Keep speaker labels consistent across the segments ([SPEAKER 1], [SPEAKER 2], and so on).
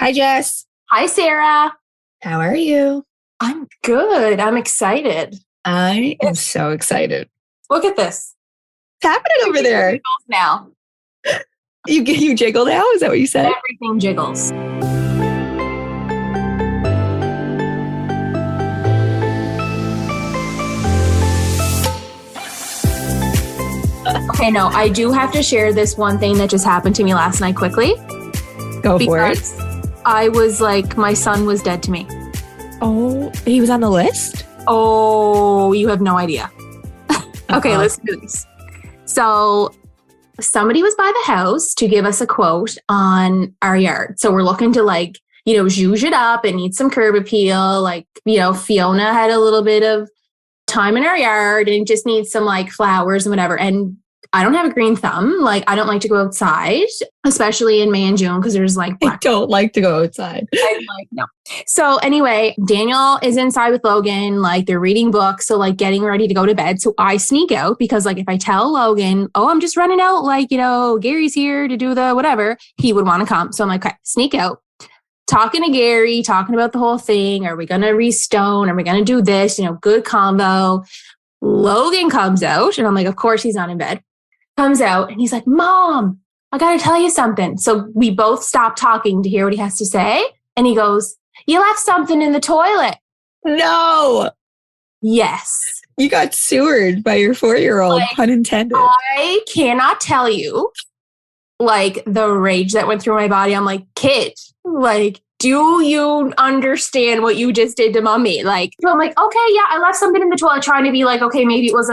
[SPEAKER 1] Hi, Jess.
[SPEAKER 2] Hi, Sarah.
[SPEAKER 1] How are you?
[SPEAKER 2] I'm good. I'm excited.
[SPEAKER 1] I am so excited.
[SPEAKER 2] Look at this.
[SPEAKER 1] What's happening over there?
[SPEAKER 2] Now.
[SPEAKER 1] You jiggle now? Is that what you said?
[SPEAKER 2] Everything jiggles. Okay, no, I do have to share this one thing that just happened to me last night quickly.
[SPEAKER 1] Go for it.
[SPEAKER 2] I was like, my son was dead to me.
[SPEAKER 1] Oh, he was on the list?
[SPEAKER 2] Oh, you have no idea. Okay, let's do this. So somebody was by the house to give us a quote on our yard. So we're looking to zhuzh it up and need some curb appeal. Fiona had a little bit of time in our yard and just needs some flowers and whatever. And I don't have a green thumb. I don't like to go outside, especially in May and June because there's
[SPEAKER 1] I don't like to go outside.
[SPEAKER 2] No. So anyway, Daniel is inside with Logan. They're reading books. So getting ready to go to bed. So I sneak out because if I tell Logan, oh, I'm just running out, Gary's here to do the whatever, he would want to come. So I'm like, okay, sneak out. Talking to Gary, talking about the whole thing. Are we going to restone? Are we going to do this? Good convo. Logan comes out and I'm like, of course he's not in bed. Comes out and he's like, Mom, I got to tell you something. So we both stop talking to hear what he has to say. And he goes, you left something in the toilet.
[SPEAKER 1] No.
[SPEAKER 2] Yes.
[SPEAKER 1] You got sewered by your 4-year-old, pun intended.
[SPEAKER 2] I cannot tell you the rage that went through my body. I'm like, kid, do you understand what you just did to mommy? So I'm like, okay, yeah, I left something in the toilet, trying to be okay, maybe it was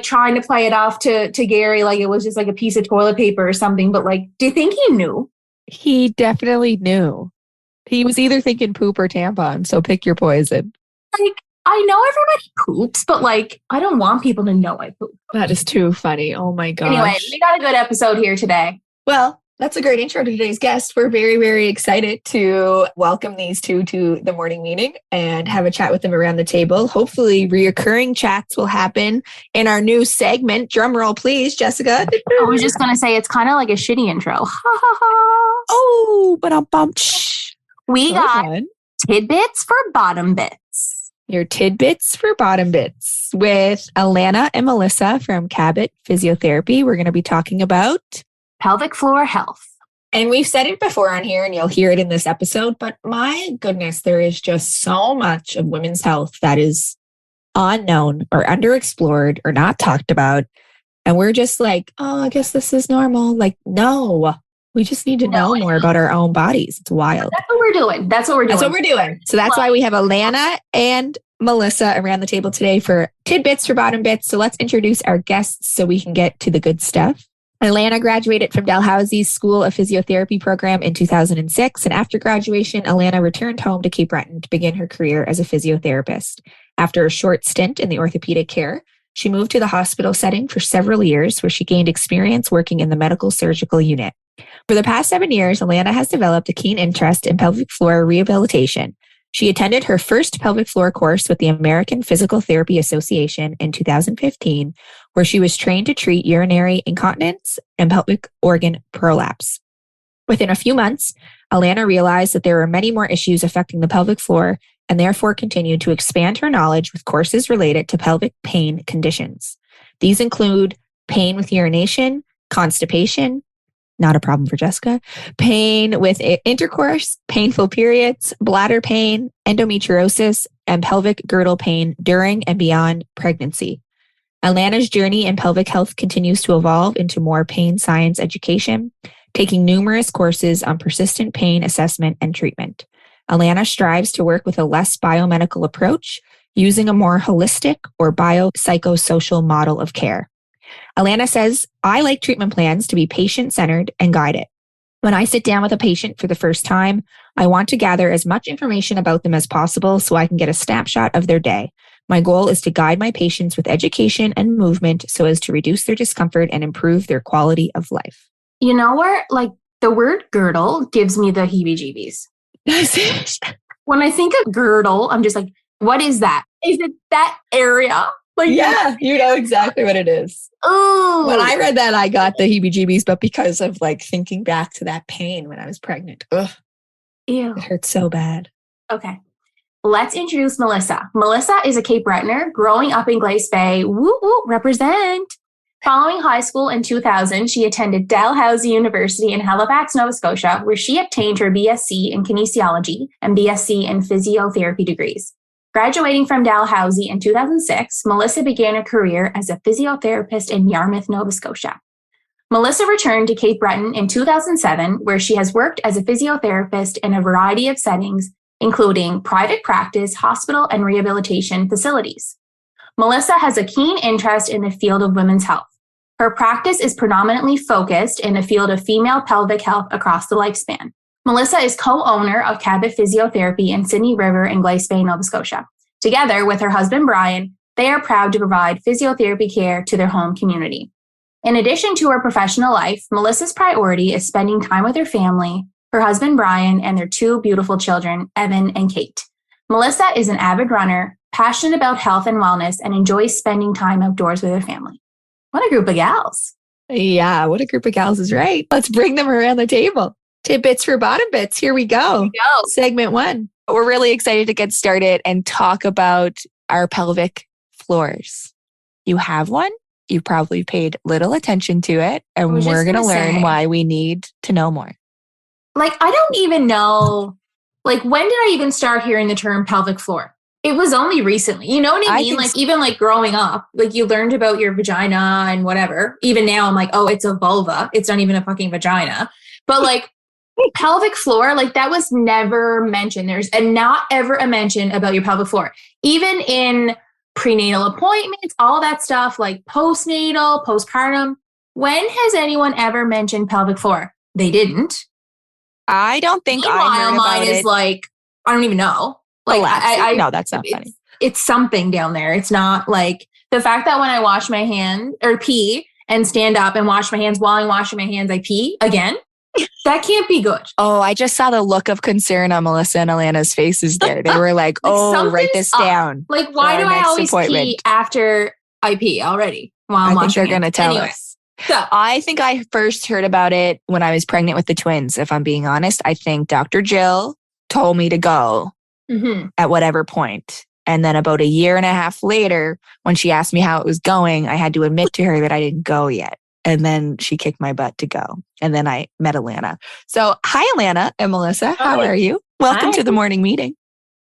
[SPEAKER 2] trying to play it off to Gary, it was just a piece of toilet paper or something. But do you think he knew?
[SPEAKER 1] He definitely knew. He was either thinking poop or tampon, so pick your poison.
[SPEAKER 2] I know everybody poops, but I don't want people to know I poop.
[SPEAKER 1] That is too funny. Oh my gosh.
[SPEAKER 2] Anyway, we got a good episode here today.
[SPEAKER 1] Well, that's a great intro to today's guest. We're very, very excited to welcome these two to the morning meeting and have a chat with them around the table. Hopefully, reoccurring chats will happen in our new segment. Drum roll, please, Jessica.
[SPEAKER 2] I was just going to say, it's kind of like a shitty intro.
[SPEAKER 1] Oh, but
[SPEAKER 2] we got tidbits for bottom bits.
[SPEAKER 1] Your tidbits for bottom bits with Alana and Melissa from Cabot Physiotherapy. We're going to be talking about
[SPEAKER 2] pelvic floor health.
[SPEAKER 1] And we've said it before on here and you'll hear it in this episode, but my goodness, there is just so much of women's health that is unknown or underexplored or not talked about. And we're just oh, I guess this is normal. No, we just need to know more about our own bodies. It's wild.
[SPEAKER 2] That's what we're doing.
[SPEAKER 1] So that's why we have Alana and Melissa around the table today for tidbits for bottom bits. So let's introduce our guests so we can get to the good stuff. Alana graduated from Dalhousie's School of Physiotherapy program in 2006. And after graduation, Alana returned home to Cape Breton to begin her career as a physiotherapist. After a short stint in the orthopedic care, she moved to the hospital setting for several years where she gained experience working in the medical surgical unit. For the past 7 years, Alana has developed a keen interest in pelvic floor rehabilitation. She attended her first pelvic floor course with the American Physical Therapy Association in 2015, where she was trained to treat urinary incontinence and pelvic organ prolapse. Within a few months, Alana realized that there were many more issues affecting the pelvic floor and therefore continued to expand her knowledge with courses related to pelvic pain conditions. These include pain with urination, constipation, not a problem for Jessica, pain with intercourse, painful periods, bladder pain, endometriosis, and pelvic girdle pain during and beyond pregnancy. Alana's journey in pelvic health continues to evolve into more pain science education, taking numerous courses on persistent pain assessment and treatment. Alana strives to work with a less biomedical approach, using a more holistic or biopsychosocial model of care. Alana says, I like treatment plans to be patient-centered and guided. When I sit down with a patient for the first time, I want to gather as much information about them as possible so I can get a snapshot of their day. My goal is to guide my patients with education and movement so as to reduce their discomfort and improve their quality of life.
[SPEAKER 2] You know where, the word girdle gives me the heebie-jeebies. When I think of girdle, I'm just what is that? Is it that area?
[SPEAKER 1] Yeah, you know exactly what it is.
[SPEAKER 2] Oh,
[SPEAKER 1] when I read that, I got the heebie-jeebies, but because of thinking back to that pain when I was pregnant. Ugh.
[SPEAKER 2] Ew.
[SPEAKER 1] It hurts so bad.
[SPEAKER 2] Okay. Let's introduce Melissa. Melissa is a Cape Bretoner growing up in Glace Bay. Woo woo, represent. Following high school in 2000, she attended Dalhousie University in Halifax, Nova Scotia, where she obtained her BSc in kinesiology and BSc in physiotherapy degrees. Graduating from Dalhousie in 2006, Melissa began a career as a physiotherapist in Yarmouth, Nova Scotia. Melissa returned to Cape Breton in 2007, where she has worked as a physiotherapist in a variety of settings, including private practice, hospital, and rehabilitation facilities. Melissa has a keen interest in the field of women's health. Her practice is predominantly focused in the field of female pelvic health across the lifespan. Melissa is co-owner of Cabot Physiotherapy in Sydney River in Glace Bay, Nova Scotia. Together with her husband, Brian, they are proud to provide physiotherapy care to their home community. In addition to her professional life, Melissa's priority is spending time with her family, her husband, Brian, and their two beautiful children, Evan and Kate. Melissa is an avid runner, passionate about health and wellness, and enjoys spending time outdoors with her family. What a group of gals.
[SPEAKER 1] Yeah, what a group of gals is right. Let's bring them around the table. Tidbits for bottom bits. Here we go. Segment 1. We're really excited to get started and talk about our pelvic floors. You have one. You probably paid little attention to it. And we're going to learn why we need to know more.
[SPEAKER 2] Like, I don't even know, like, when did I even start hearing the term pelvic floor? It was only recently. You know what I mean? Like, even like growing up, like you learned about your vagina and whatever. Even now I'm like, oh, it's a vulva. It's not even a fucking vagina. But like pelvic floor, like that was never mentioned. There's not ever a mention about your pelvic floor. Even in prenatal appointments, all that stuff, like postnatal, postpartum. When has anyone ever mentioned pelvic floor? They didn't.
[SPEAKER 1] I don't think I heard about
[SPEAKER 2] mine is like, I don't even know. Like,
[SPEAKER 1] no, that's not funny.
[SPEAKER 2] It's something down there. It's not like the fact that when I wash my hand or pee and stand up and wash my hands while I'm washing my hands, I pee again. That can't be good.
[SPEAKER 1] Oh, I just saw the look of concern on Melissa and Alana's faces there. They were like, oh, write this down.
[SPEAKER 2] Like, why do I always pee after I pee already while I'm washing? I think
[SPEAKER 1] they're going to tell us. So I think I first heard about it when I was pregnant with the twins, if I'm being honest. I think Dr. Jill told me to go at whatever point. And then about a year and a half later, when she asked me how it was going, I had to admit to her that I didn't go yet. And then she kicked my butt to go. And then I met Alana. So hi, Alana and Melissa. How are you? Welcome to the morning meeting.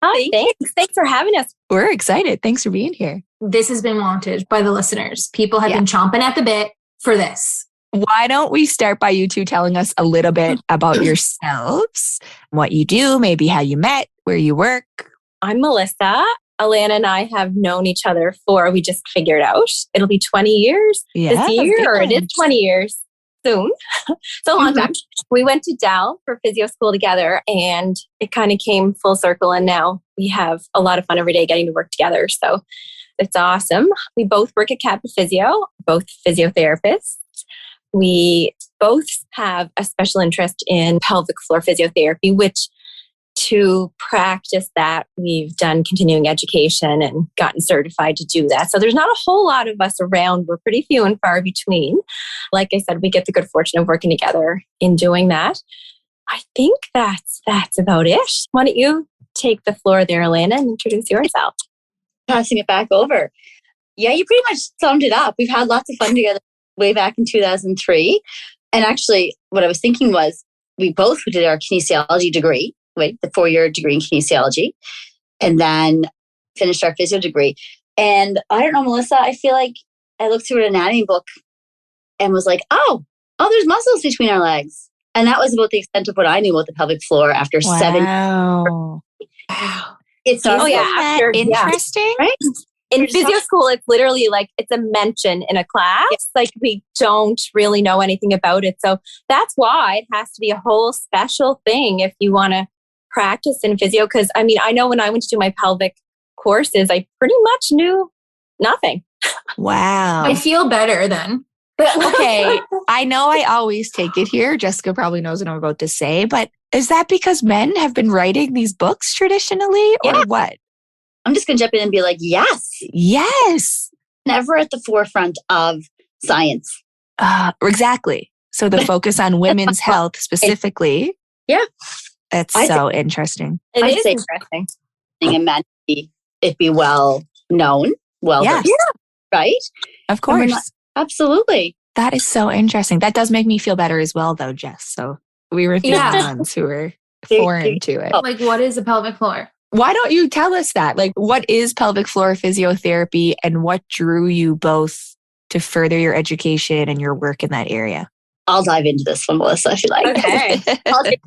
[SPEAKER 3] Hi, thanks. Thanks for having us.
[SPEAKER 1] We're excited. Thanks for being here.
[SPEAKER 2] This has been wanted by the listeners. People have been chomping at the bit for this.
[SPEAKER 1] Why don't we start by you two telling us a little bit about yourselves, what you do, maybe how you met, where you work?
[SPEAKER 3] I'm Melissa. Alana and I have known each other for, we just figured out, it'll be 20 years this year, or it is 20 years soon. It's a long time. We went to Dal for physio school together and it kind of came full circle. And now we have a lot of fun every day getting to work together. So it's awesome. We both work at Cabot Physio, both physiotherapists. We both have a special interest in pelvic floor physiotherapy, which to practice that, we've done continuing education and gotten certified to do that. So there's not a whole lot of us around. We're pretty few and far between. Like I said, we get the good fortune of working together in doing that. I think that's about it. Why don't you take the floor there, Alana, and introduce yourself?
[SPEAKER 4] Passing it back over. Yeah, you pretty much summed it up. We've had lots of fun together way back in 2003. And actually, what I was thinking was we both did our kinesiology degree, the 4-year degree in kinesiology, and then finished our physio degree. And I don't know, Melissa, I feel like I looked through an anatomy book and was like, oh, there's muscles between our legs. And that was about the extent of what I knew about the pelvic floor after 7 years.
[SPEAKER 1] Wow.
[SPEAKER 4] It's
[SPEAKER 1] interesting.
[SPEAKER 4] Right?
[SPEAKER 3] In physio school, it's literally like it's a mention in a class. Like we don't really know anything about it. So that's why it has to be a whole special thing if you want to practice in physio. Because I mean, I know when I went to do my pelvic courses, I pretty much knew nothing.
[SPEAKER 1] Wow.
[SPEAKER 2] I feel better then.
[SPEAKER 1] Okay. I know I always take it here. Jessica probably knows what I'm about to say, but is that because men have been writing these books traditionally or what?
[SPEAKER 4] I'm just going to jump in and be like, yes.
[SPEAKER 1] Yes.
[SPEAKER 4] Never at the forefront of science.
[SPEAKER 1] Exactly. So the focus on women's health specifically.
[SPEAKER 4] Yeah.
[SPEAKER 1] That's so interesting.
[SPEAKER 3] It is interesting.
[SPEAKER 4] And meant it be well known,
[SPEAKER 1] yes.
[SPEAKER 4] right?
[SPEAKER 1] Of course.
[SPEAKER 4] Absolutely.
[SPEAKER 1] That is so interesting. That does make me feel better as well, though, Jess. So we were the ones who were foreign to it.
[SPEAKER 2] Like, what is a pelvic floor?
[SPEAKER 1] Why don't you tell us that? Like, what is pelvic floor physiotherapy and what drew you both to further your education and your work in that area?
[SPEAKER 4] I'll dive into this one, Melissa, if you like.
[SPEAKER 3] Okay.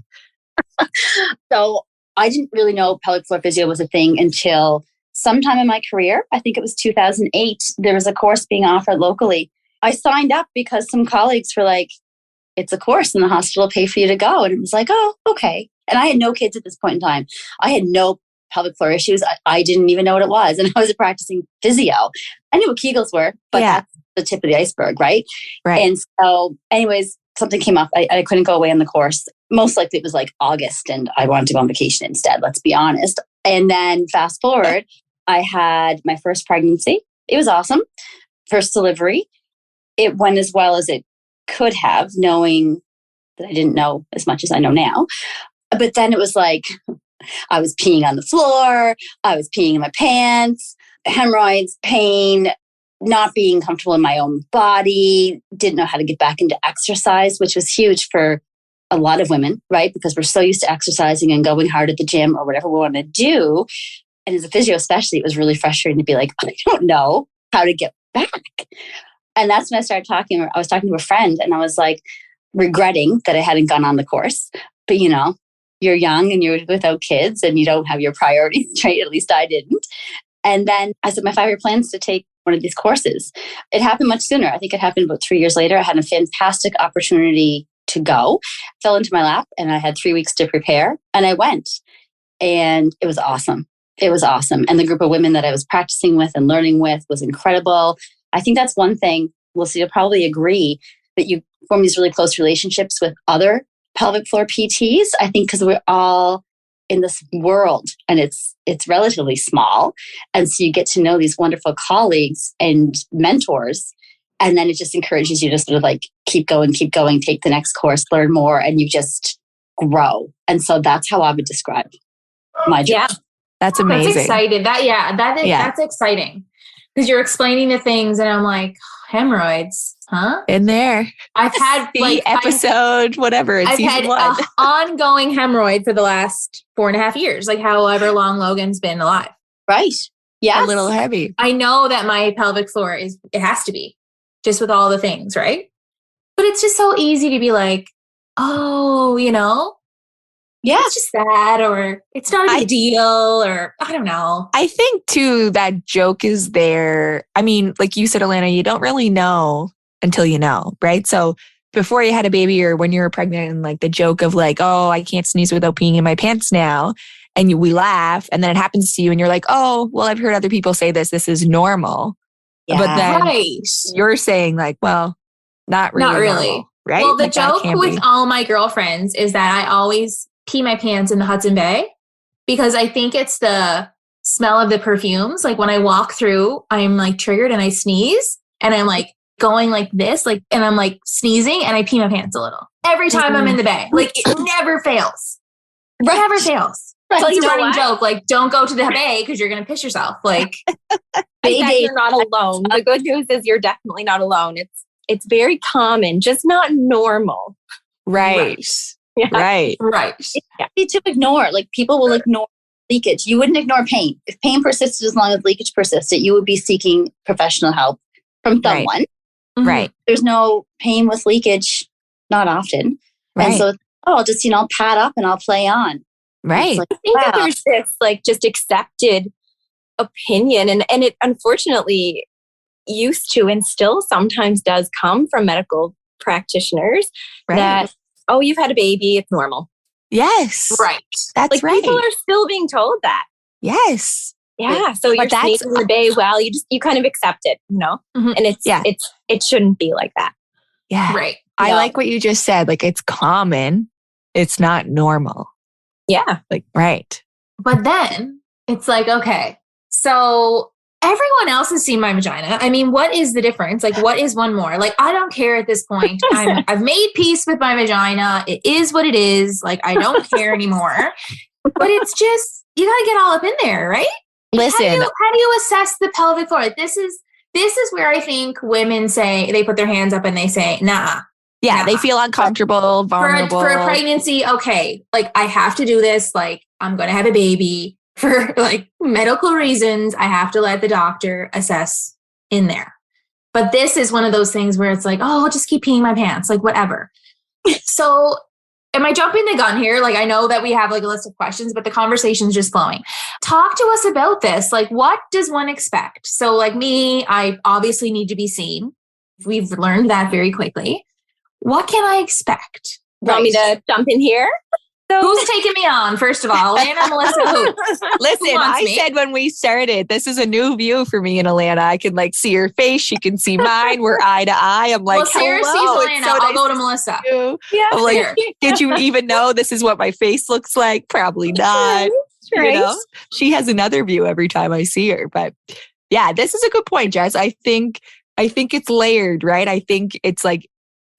[SPEAKER 4] So I didn't really know pelvic floor physio was a thing until sometime in my career. I think it was 2008. There was a course being offered locally. I signed up because some colleagues were like, it's a course and the hospital will pay for you to go. And it was like, oh, okay. And I had no kids at this point in time. I had no pelvic floor issues. I didn't even know what it was. And I was practicing physio. I knew what Kegels were, but that's the tip of the iceberg, right?
[SPEAKER 1] Right.
[SPEAKER 4] And so anyways, something came up. I couldn't go away on the course. Most likely it was like August and I wanted to go on vacation instead, let's be honest. And then fast forward, I had my first pregnancy. It was awesome. First delivery. It went as well as it could have, knowing that I didn't know as much as I know now. But then it was like, I was peeing on the floor. I was peeing in my pants, hemorrhoids, pain, not being comfortable in my own body, didn't know how to get back into exercise, which was huge for a lot of women, right? Because we're so used to exercising and going hard at the gym or whatever we want to do. And as a physio especially, it was really frustrating to be like, I don't know how to get back. And that's when I was talking to a friend and I was like regretting that I hadn't gone on the course. But you're young and you're without kids and you don't have your priorities straight. At least I didn't. And then I said, my 5-year plan is to take one of these courses. It happened much sooner. I think it happened about 3 years later. I had a fantastic opportunity to go, fell into my lap, and I had 3 weeks to prepare. And I went. And it was awesome. It was awesome. And the group of women that I was practicing with and learning with was incredible. I think that's one thing, Melissa, you'll probably agree that you form these really close relationships with other pelvic floor PTs. I think because we're all in this world and it's relatively small. And so you get to know these wonderful colleagues and mentors. And then it just encourages you to sort of like keep going, take the next course, learn more, and you just grow. And so that's how I would describe my job.
[SPEAKER 3] Yeah.
[SPEAKER 1] That's amazing.
[SPEAKER 2] That's exciting. That's exciting. Because you're explaining the things and I'm like, hemorrhoids, huh?
[SPEAKER 1] In there.
[SPEAKER 2] I've had
[SPEAKER 1] episode, whatever. It's season 1.
[SPEAKER 2] I've had ongoing hemorrhoid for the last 4.5 years, like however long Logan's been alive.
[SPEAKER 4] Right. Yeah.
[SPEAKER 1] A little heavy.
[SPEAKER 2] I know that my pelvic floor it has to be just with all the things, right? But it's just so easy to be like, oh,
[SPEAKER 4] yeah,
[SPEAKER 2] it's just that, or it's not a big deal, or I don't know.
[SPEAKER 1] I think too, that joke is there. I mean, like you said, Alana, you don't really know until you know, right? So before you had a baby or when you were pregnant and like the joke of like, oh, I can't sneeze without peeing in my pants now. And we laugh and then it happens to you and you're like, oh, well, I've heard other people say this is normal.
[SPEAKER 4] Yeah.
[SPEAKER 1] But then you're saying like, well, not really. Normal, right?
[SPEAKER 2] Well, the
[SPEAKER 1] like
[SPEAKER 2] joke with all my girlfriends is that I always pee my pants in the Hudson Bay because I think it's the smell of the perfumes. Like when I walk through, I'm like triggered and I sneeze and I'm like going like this, like, and I'm like sneezing and I pee my pants a little every time I'm in the bay. Like it never fails.
[SPEAKER 4] Right.
[SPEAKER 2] Never fails.
[SPEAKER 4] Right.
[SPEAKER 2] It's like a running joke. Like don't go to the bay because you're going to piss yourself. Like
[SPEAKER 3] you're not alone. The good news is you're definitely not alone. It's very common, just not normal.
[SPEAKER 1] Right.
[SPEAKER 3] Yeah.
[SPEAKER 1] Right.
[SPEAKER 4] It's easy to ignore. Like people will ignore leakage. You wouldn't ignore pain. If pain persisted as long as leakage persisted, you would be seeking professional help from someone.
[SPEAKER 1] Right.
[SPEAKER 4] There's no pain with leakage, not often.
[SPEAKER 1] Right.
[SPEAKER 4] And so, I'll just, I'll pad up and I'll play on.
[SPEAKER 1] Right.
[SPEAKER 3] I think that there's this like just accepted opinion and it unfortunately used to and still sometimes does come from medical practitioners that, oh, you've had a baby, it's normal.
[SPEAKER 1] Yes.
[SPEAKER 2] Right.
[SPEAKER 1] That's
[SPEAKER 3] like,
[SPEAKER 1] right.
[SPEAKER 3] People are still being told that.
[SPEAKER 1] Yes.
[SPEAKER 3] Yeah. So you're sneezing in the bay. Well, you kind of accept it, and it shouldn't be like that.
[SPEAKER 1] Yeah.
[SPEAKER 2] Right.
[SPEAKER 1] I like what you just said. Like it's common. It's not normal.
[SPEAKER 3] Yeah.
[SPEAKER 1] Like, right.
[SPEAKER 2] But then it's like, okay, so everyone else has seen my vagina. I mean, what is the difference? Like, what is one more? Like, I don't care at this point. I've made peace with my vagina. It is what it is. Like, I don't care anymore. But it's just, you got to get all up in there, right?
[SPEAKER 1] Listen.
[SPEAKER 2] How do you assess the pelvic floor? This is where I think women say, they put their hands up and they say, nah.
[SPEAKER 1] Yeah,
[SPEAKER 2] nah.
[SPEAKER 1] they feel uncomfortable, vulnerable.
[SPEAKER 2] For a pregnancy, okay, like I have to do this. Like I'm going to have a baby for like medical reasons. I have to let the doctor assess in there. But this is one of those things where it's like, oh, I'll just keep peeing my pants, like whatever. So am I jumping the gun here? Like I know that we have like a list of questions, but the conversation's just flowing. Talk to us about this. Like what does one expect? So like me, I obviously need to be seen. We've learned that very quickly. What can I expect?
[SPEAKER 3] Want me to jump in here?
[SPEAKER 2] So who's taking me on, first of all? Alana, Melissa, who?
[SPEAKER 1] Listen, I said when we started, this is a new view for me and Alana. I can like see her face. She can see mine. We're eye to eye. I'm like,
[SPEAKER 2] well, Sarah sees Alana. So I'll go to Melissa.
[SPEAKER 1] Yeah. I'm like, did you even know this is what my face looks like? Probably not.
[SPEAKER 3] Right.
[SPEAKER 1] You know, she has another view every time I see her. But yeah, this is a good point, Jess. I think it's layered, right? I think it's like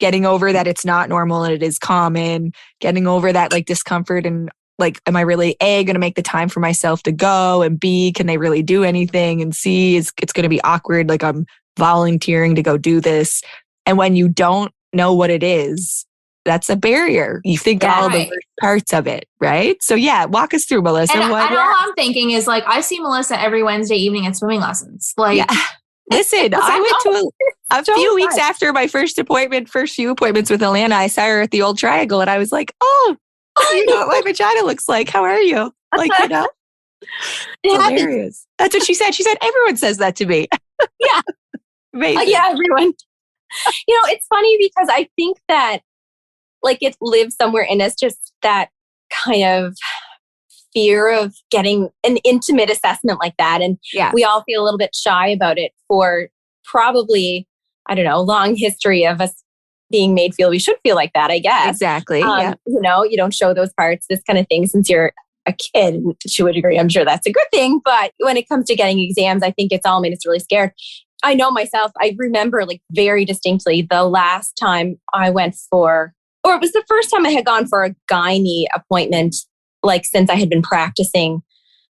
[SPEAKER 1] getting over that it's not normal and it is common, getting over that like discomfort and like, am I really A, going to make the time for myself to go, and B, can they really do anything, and C, it's going to be awkward. Like I'm volunteering to go do this. And when you don't know what it is, that's a barrier. You think all the worst parts of it, right? So yeah, walk us through, Melissa.
[SPEAKER 2] And all I'm thinking is like, I see Melissa every Wednesday evening at swimming lessons. Like,
[SPEAKER 1] yeah. Listen, I went to a few weeks after my first few appointments with Alana. I saw her at the Old Triangle and I was like, oh, you know what my vagina looks like. How are you? Like, you know, hilarious. That's what she said. She said, everyone says that to me.
[SPEAKER 3] Yeah.
[SPEAKER 1] Amazing.
[SPEAKER 3] Yeah, everyone. You know, it's funny because I think that like it lives somewhere in us, just that kind of fear of getting an intimate assessment like that. And we all feel a little bit shy about it for probably, I don't know, a long history of us being made feel we should feel like that, I guess.
[SPEAKER 1] Exactly.
[SPEAKER 3] You know, you don't show those parts, this kind of thing, since you're a kid. To a degree, I'm sure that's a good thing. But when it comes to getting exams, I think it's all made us really scared. I know myself, I remember like very distinctly the last time I went for, or it was the first time I had gone for a gynae appointment, like since I had been practicing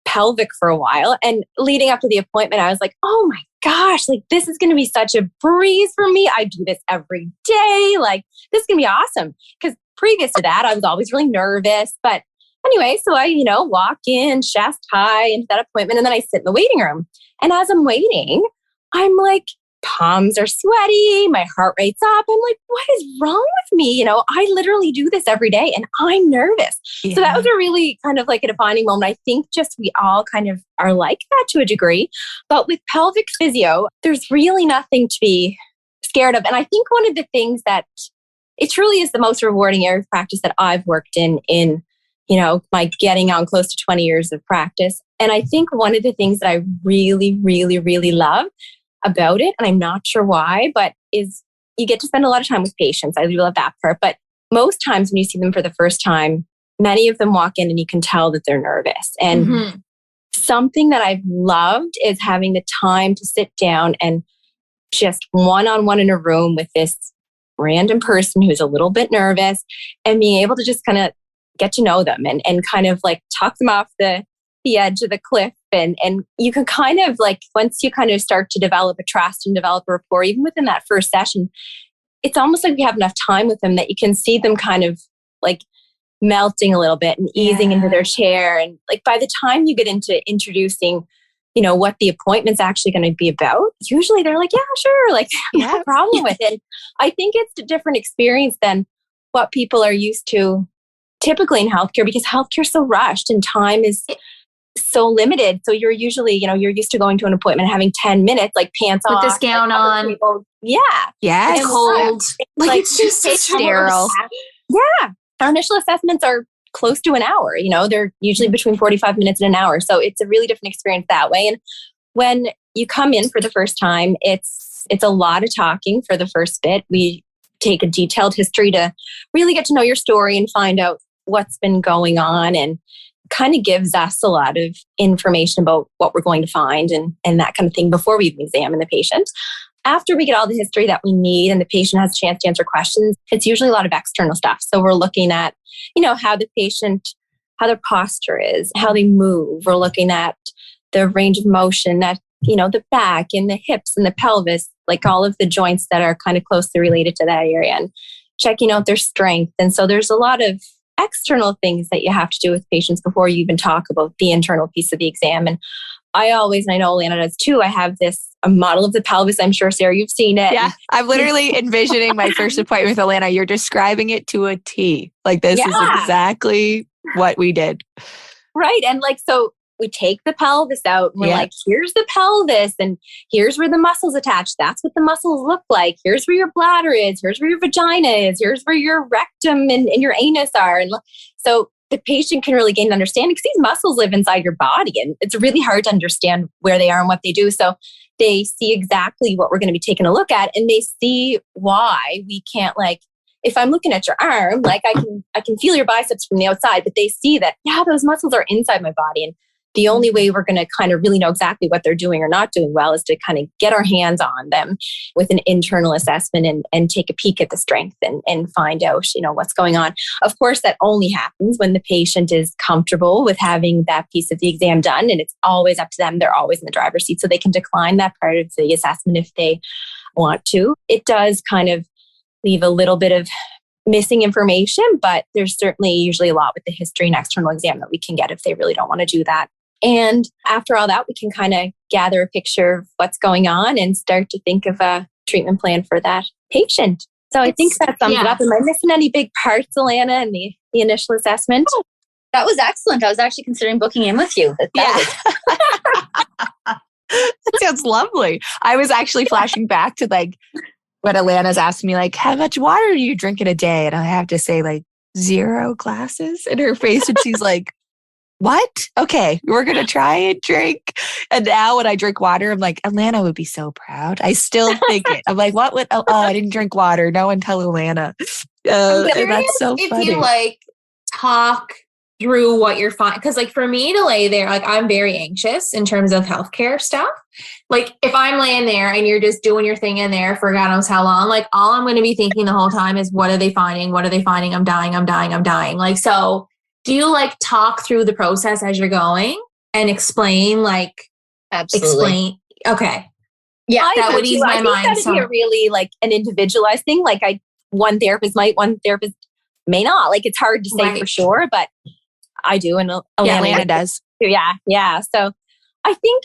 [SPEAKER 3] pelvic for a while. And leading up to the appointment, I was like, oh my gosh, like this is going to be such a breeze for me. I do this every day. Like this is going to be awesome. Because previous to that, I was always really nervous. But anyway, so I, you know, walk in chest high into that appointment, and then I sit in the waiting room. And as I'm waiting, I'm like, palms are sweaty, my heart rate's up. I'm like, what is wrong with me? You know, I literally do this every day and I'm nervous. Yeah. So that was a really kind of like a defining moment. I think just we all kind of are like that to a degree. But with pelvic physio, there's really nothing to be scared of. And I think one of the things that it truly is the most rewarding area of practice that I've worked in, you know, my getting on close to 20 years of practice. And I think one of the things that I really, really, really love about it, and I'm not sure why, but is you get to spend a lot of time with patients. I love that part. But most times when you see them for the first time, many of them walk in and you can tell that they're nervous. And something that I've loved is having the time to sit down and just one-on-one in a room with this random person who's a little bit nervous, and being able to just kind of get to know them and kind of like talk them off the edge of the cliff. And you can kind of like, once you kind of start to develop a trust and develop a rapport, even within that first session, it's almost like we have enough time with them that you can see them kind of like melting a little bit and easing into their chair. And like by the time you get into introducing, you know, what the appointment's actually going to be about, usually they're like, yeah, sure. Like no problem with it. I think it's a different experience than what people are used to typically in healthcare, because healthcare is so rushed and time is so limited. So you're usually, you know, you're used to going to an appointment, having 10 minutes, like pants
[SPEAKER 2] off.
[SPEAKER 3] Put
[SPEAKER 2] this gown on.
[SPEAKER 3] People. Yeah.
[SPEAKER 1] Yes.
[SPEAKER 2] It's cold.
[SPEAKER 1] Like it's just sterile.
[SPEAKER 3] Yeah. Our initial assessments are close to an hour. You know, they're usually between 45 minutes and an hour. So it's a really different experience that way. And when you come in for the first time, it's a lot of talking for the first bit. We take a detailed history to really get to know your story and find out what's been going on. And kind of gives us a lot of information about what we're going to find and that kind of thing before we even examine the patient. After we get all the history that we need and the patient has a chance to answer questions, it's usually a lot of external stuff. So we're looking at, how the patient, how their posture is, how they move. We're looking at the range of motion that, the back and the hips and the pelvis, like all of the joints that are kind of closely related to that area, and checking out their strength. And so there's a lot of external things that you have to do with patients before you even talk about the internal piece of the exam. And I always, and I know Alana does too, I have a model of the pelvis. I'm sure, Sarah, you've seen it.
[SPEAKER 1] Yeah, I'm literally envisioning my first appointment with Alana. You're describing it to a T. Like this is exactly what we did.
[SPEAKER 3] Right. And so we take the pelvis out. And we're like, here's the pelvis and here's where the muscles attach. That's what the muscles look like. Here's where your bladder is. Here's where your vagina is. Here's where your rectum and your anus are. And so the patient can really gain an understanding because these muscles live inside your body and it's really hard to understand where they are and what they do. So they see exactly what we're going to be taking a look at and they see why we can't if I'm looking at your arm, I can feel your biceps from the outside, but they see that, those muscles are inside my body. And the only way we're going to kind of really know exactly what they're doing or not doing well is to kind of get our hands on them with an internal assessment and take a peek at the strength and find out, what's going on. Of course, that only happens when the patient is comfortable with having that piece of the exam done. And it's always up to them. They're always in the driver's seat. So they can decline that part of the assessment if they want to. It does kind of leave a little bit of missing information, but there's certainly usually a lot with the history and external exam that we can get if they really don't want to do that. And after all that, we can kind of gather a picture of what's going on and start to think of a treatment plan for that patient. So I think that sums it up. Am I missing any big parts, Alana, in the initial assessment?
[SPEAKER 4] Oh, that was excellent. I was actually considering booking in with you.
[SPEAKER 1] That sounds lovely. I was actually flashing back to when Alana's asked me how much water do you drink in a day? And I have to say 0 glasses in her face. And she's like, what? Okay, we're going to try and drink. And now when I drink water, I'm like, Alana would be so proud. I still think it. I'm like, what would, I didn't drink water. No one tell Alana. And that's so funny.
[SPEAKER 2] If you talk through what you're finding, because for me to lay there, I'm very anxious in terms of healthcare stuff. If I'm laying there and you're just doing your thing in there for God knows how long, all I'm going to be thinking the whole time is, what are they finding? What are they finding? I'm dying. So do you talk through the process as you're going and explain
[SPEAKER 4] Absolutely.
[SPEAKER 2] Okay.
[SPEAKER 3] Yeah.
[SPEAKER 2] That would ease my mind.
[SPEAKER 3] That would be a really an individualized thing. One therapist might, one therapist may not. It's hard to say for sure, but I do. And
[SPEAKER 1] Alana does.
[SPEAKER 3] Yeah. Yeah. So I think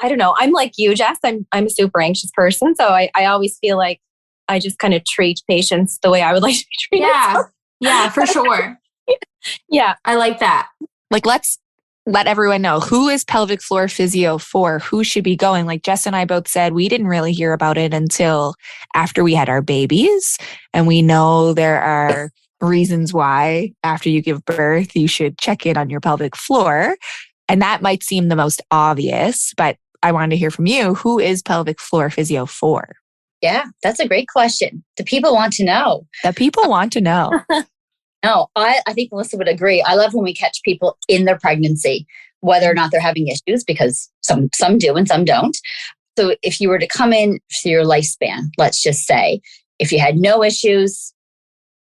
[SPEAKER 3] I don't know. I'm like you, Jess. I'm a super anxious person. So I always feel like I just kind of treat patients the way I would like to be treated.
[SPEAKER 2] Yeah. Yeah, for sure.
[SPEAKER 3] Yeah.
[SPEAKER 2] I like that.
[SPEAKER 1] Let's let everyone know, who is pelvic floor physio for? Who should be going? Jess and I both said, we didn't really hear about it until after we had our babies. And we know there are reasons why after you give birth, you should check in on your pelvic floor. And that might seem the most obvious, but I wanted to hear from you. Who is pelvic floor physio for?
[SPEAKER 4] Yeah, that's a great question. The people want to know.
[SPEAKER 1] The people want to know.
[SPEAKER 4] No, I think Melissa would agree. I love when we catch people in their pregnancy, whether or not they're having issues, because some do and some don't. So if you were to come in for your lifespan, let's just say, if you had no issues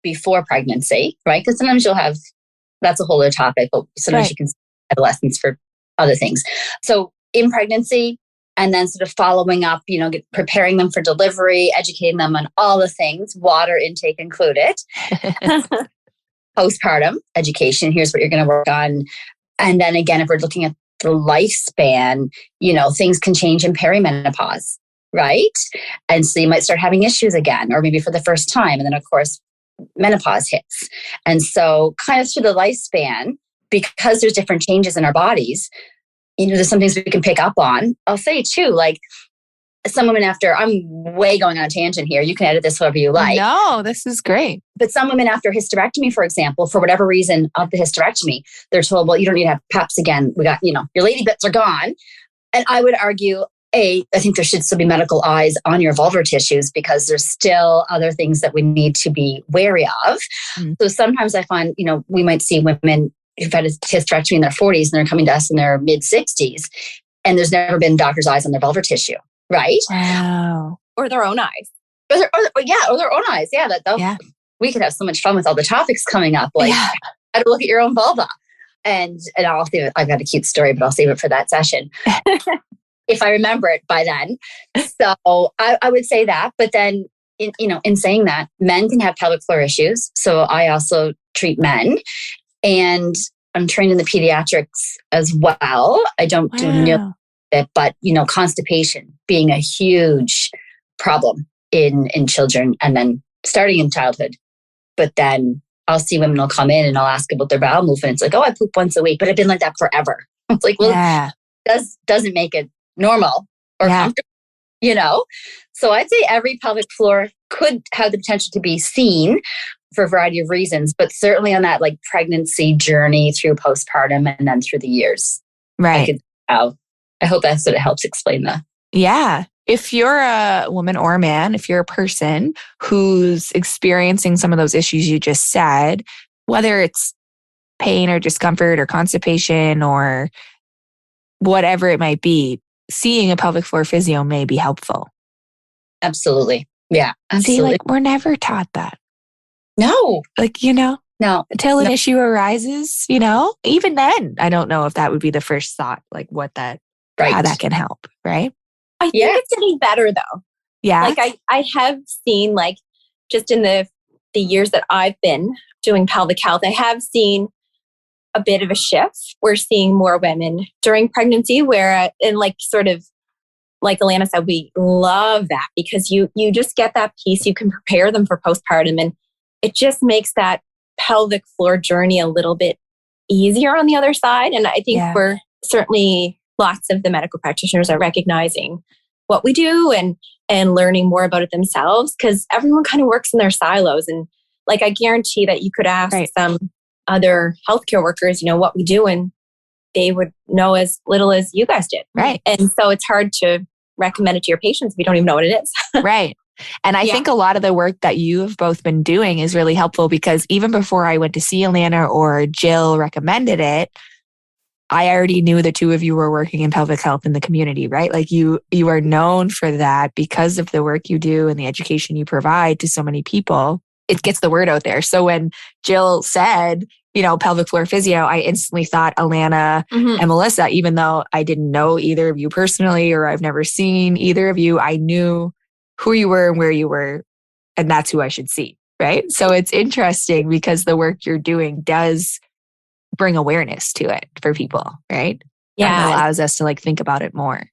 [SPEAKER 4] before pregnancy, right? Because sometimes you'll have, that's a whole other topic, but sometimes you can see adolescents for other things. So in pregnancy, and then sort of following up, preparing them for delivery, educating them on all the things, water intake included. Postpartum education, here's what you're going to work on. And then again, if we're looking at the lifespan, things can change in perimenopause, right? And so you might start having issues again, or maybe for the first time. And then of course, menopause hits. And so kind of through the lifespan, because there's different changes in our bodies, there's some things we can pick up on. I'll say too, some women after, I'm way going on a tangent here. You can edit this however you like.
[SPEAKER 1] No, this is great.
[SPEAKER 4] But some women after hysterectomy, for example, for whatever reason of the hysterectomy, they're told, well, you don't need to have PEPs again. We got, your lady bits are gone. And I would argue, I think there should still be medical eyes on your vulvar tissues, because there's still other things that we need to be wary of. Mm. So sometimes I find, we might see women who've had a hysterectomy in their 40s and they're coming to us in their mid 60s, and there's never been doctor's eyes on their vulvar tissue, right?
[SPEAKER 1] Wow.
[SPEAKER 3] Or their own eyes.
[SPEAKER 4] Or their own eyes. Yeah, we could have so much fun with all the topics coming up, like how to look at your own vulva. And I'll save it. I've got a cute story, but I'll save it for that session if I remember it by then. So I would say that. But then, in saying that, men can have pelvic floor issues. So I also treat men, and I'm trained in the pediatrics as well. I don't do nearly it, but constipation being a huge problem in children, and then starting in childhood. But then I'll see women will come in and I'll ask about their bowel movement. It's like, oh, I poop once a week, but I've been like that forever. It's like, well, doesn't make it normal or comfortable, So I'd say every pelvic floor could have the potential to be seen for a variety of reasons, but certainly on that like pregnancy journey through postpartum and then through the years.
[SPEAKER 1] Right.
[SPEAKER 4] I hope that sort of helps explain that.
[SPEAKER 1] Yeah. If you're a woman or a man, if you're a person who's experiencing some of those issues you just said, whether it's pain or discomfort or constipation or whatever it might be, seeing a pelvic floor physio may be helpful.
[SPEAKER 4] Absolutely. Yeah, absolutely.
[SPEAKER 1] See, we're never taught that.
[SPEAKER 4] No.
[SPEAKER 1] No. Until an issue arises, even then, I don't know if that would be the first thought, like how that can help, right?
[SPEAKER 3] I think it's getting better though.
[SPEAKER 1] Yeah.
[SPEAKER 3] Like I have seen just in the years that I've been doing pelvic health, I have seen a bit of a shift. We're seeing more women during pregnancy sort of like Alana said, we love that because you just get that piece. You can prepare them for postpartum, and it just makes that pelvic floor journey a little bit easier on the other side. And I think we're certainly, lots of the medical practitioners are recognizing what we do and learning more about it themselves, because everyone kind of works in their silos. And I guarantee that you could ask some other healthcare workers, what we do, and they would know as little as you guys did.
[SPEAKER 1] Right.
[SPEAKER 3] And so it's hard to recommend it to your patients if you don't even know what it is.
[SPEAKER 1] Right. And I think a lot of the work that you have both been doing is really helpful, because even before I went to see Alana or Jill recommended it, I already knew the two of you were working in pelvic health in the community, right? You are known for that because of the work you do and the education you provide to so many people. It gets the word out there. So when Jill said, pelvic floor physio, I instantly thought Alana and Melissa, even though I didn't know either of you personally, or I've never seen either of you, I knew who you were and where you were, and that's who I should see, right? So it's interesting because the work you're doing does bring awareness to it for people, right?
[SPEAKER 3] Yeah.
[SPEAKER 1] And allows us to think about it more.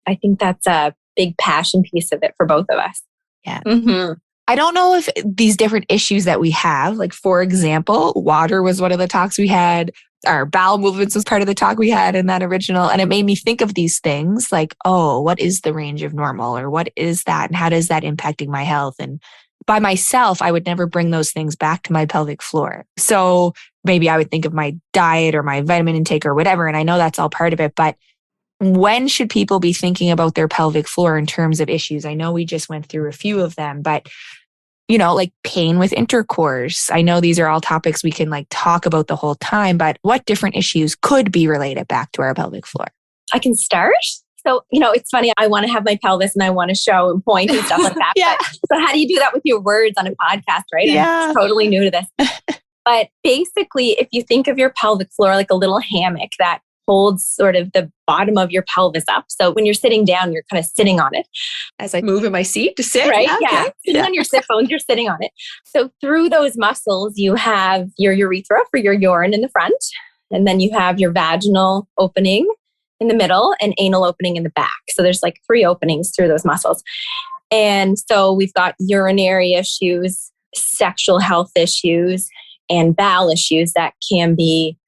[SPEAKER 3] I think that's a big passion piece of it for both of us.
[SPEAKER 1] Yeah. Mm-hmm. I don't know if these different issues that we have, for example, water was one of the talks we had, our bowel movements was part of the talk we had in that original. And it made me think of these things what is the range of normal, or what is that? And how does that impacting my health? And by myself, I would never bring those things back to my pelvic floor. So maybe I would think of my diet or my vitamin intake or whatever. And I know that's all part of it, but when should people be thinking about their pelvic floor in terms of issues? I know we just went through a few of them, but pain with intercourse. I know these are all topics we can talk about the whole time, but what different issues could be related back to our pelvic floor?
[SPEAKER 3] I can start. So, it's funny. I want to have my pelvis and I want to show and point and stuff like that. But how do you do that with your words on a podcast, right?
[SPEAKER 1] Yeah.
[SPEAKER 3] I'm totally new to this. But basically, if you think of your pelvic floor like a little hammock that holds sort of the bottom of your pelvis up. So when you're sitting down, you're kind of sitting on it.
[SPEAKER 1] As I move in my seat to sit.
[SPEAKER 3] Right?
[SPEAKER 1] Yeah.
[SPEAKER 3] Okay. Sitting on your sit bones, you're sitting on it. So through those muscles, you have your urethra for your urine in the front. And then you have your vaginal opening in the middle and anal opening in the back. So there's 3 openings through those muscles. And so we've got urinary issues, sexual health issues, and bowel issues that can be,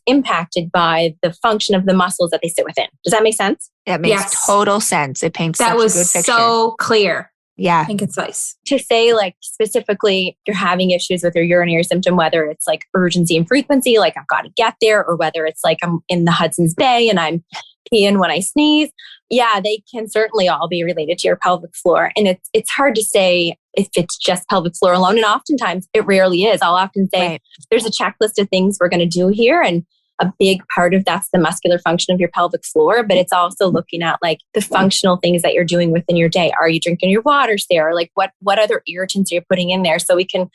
[SPEAKER 3] impacted by the function of the muscles that they sit within. Does that make sense?
[SPEAKER 1] That makes total sense. It paints such a good picture.
[SPEAKER 2] So clear.
[SPEAKER 1] Yeah.
[SPEAKER 2] I think it's nice.
[SPEAKER 3] To say specifically you're having issues with your urinary symptom, whether it's urgency and frequency, I've got to get there, or whether it's I'm in the Hudson's Bay and I'm peeing when I sneeze. Yeah, they can certainly all be related to your pelvic floor. And it's hard to say if it's just pelvic floor alone. And oftentimes it rarely is. I'll often say there's a checklist of things we're going to do here. And a big part of that's the muscular function of your pelvic floor, but it's also looking at like the functional things that you're doing within your day. Are you drinking your water, Sarah? Like what other irritants are you putting in there? So we can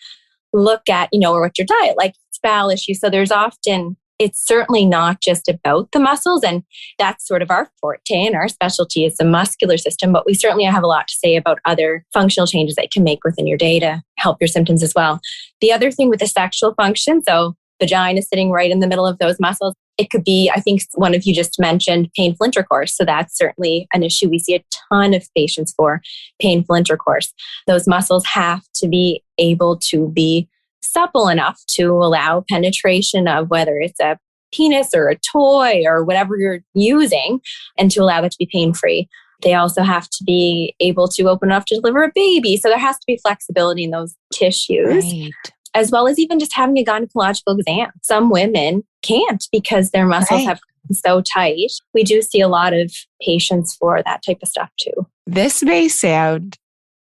[SPEAKER 3] look at, or what's your diet, like bowel issues. So there's often, it's certainly not just about the muscles, and that's sort of our forte and our specialty is the muscular system, but we certainly have a lot to say about other functional changes that you can make within your day to help your symptoms as well. The other thing with the sexual function, so vagina sitting right in the middle of those muscles. It could be, I think one of you just mentioned painful intercourse. So that's certainly an issue. We see a ton of patients for painful intercourse. Those muscles have to be able to be supple enough to allow penetration of whether it's a penis or a toy or whatever you're using, and to allow that to be pain-free. They also have to be able to open enough to deliver a baby. So there has to be flexibility in those tissues. Right. As well as even just having a gynecological exam. Some women can't because their muscles have been so tight. We do see a lot of patients for that type of stuff too.
[SPEAKER 1] This may sound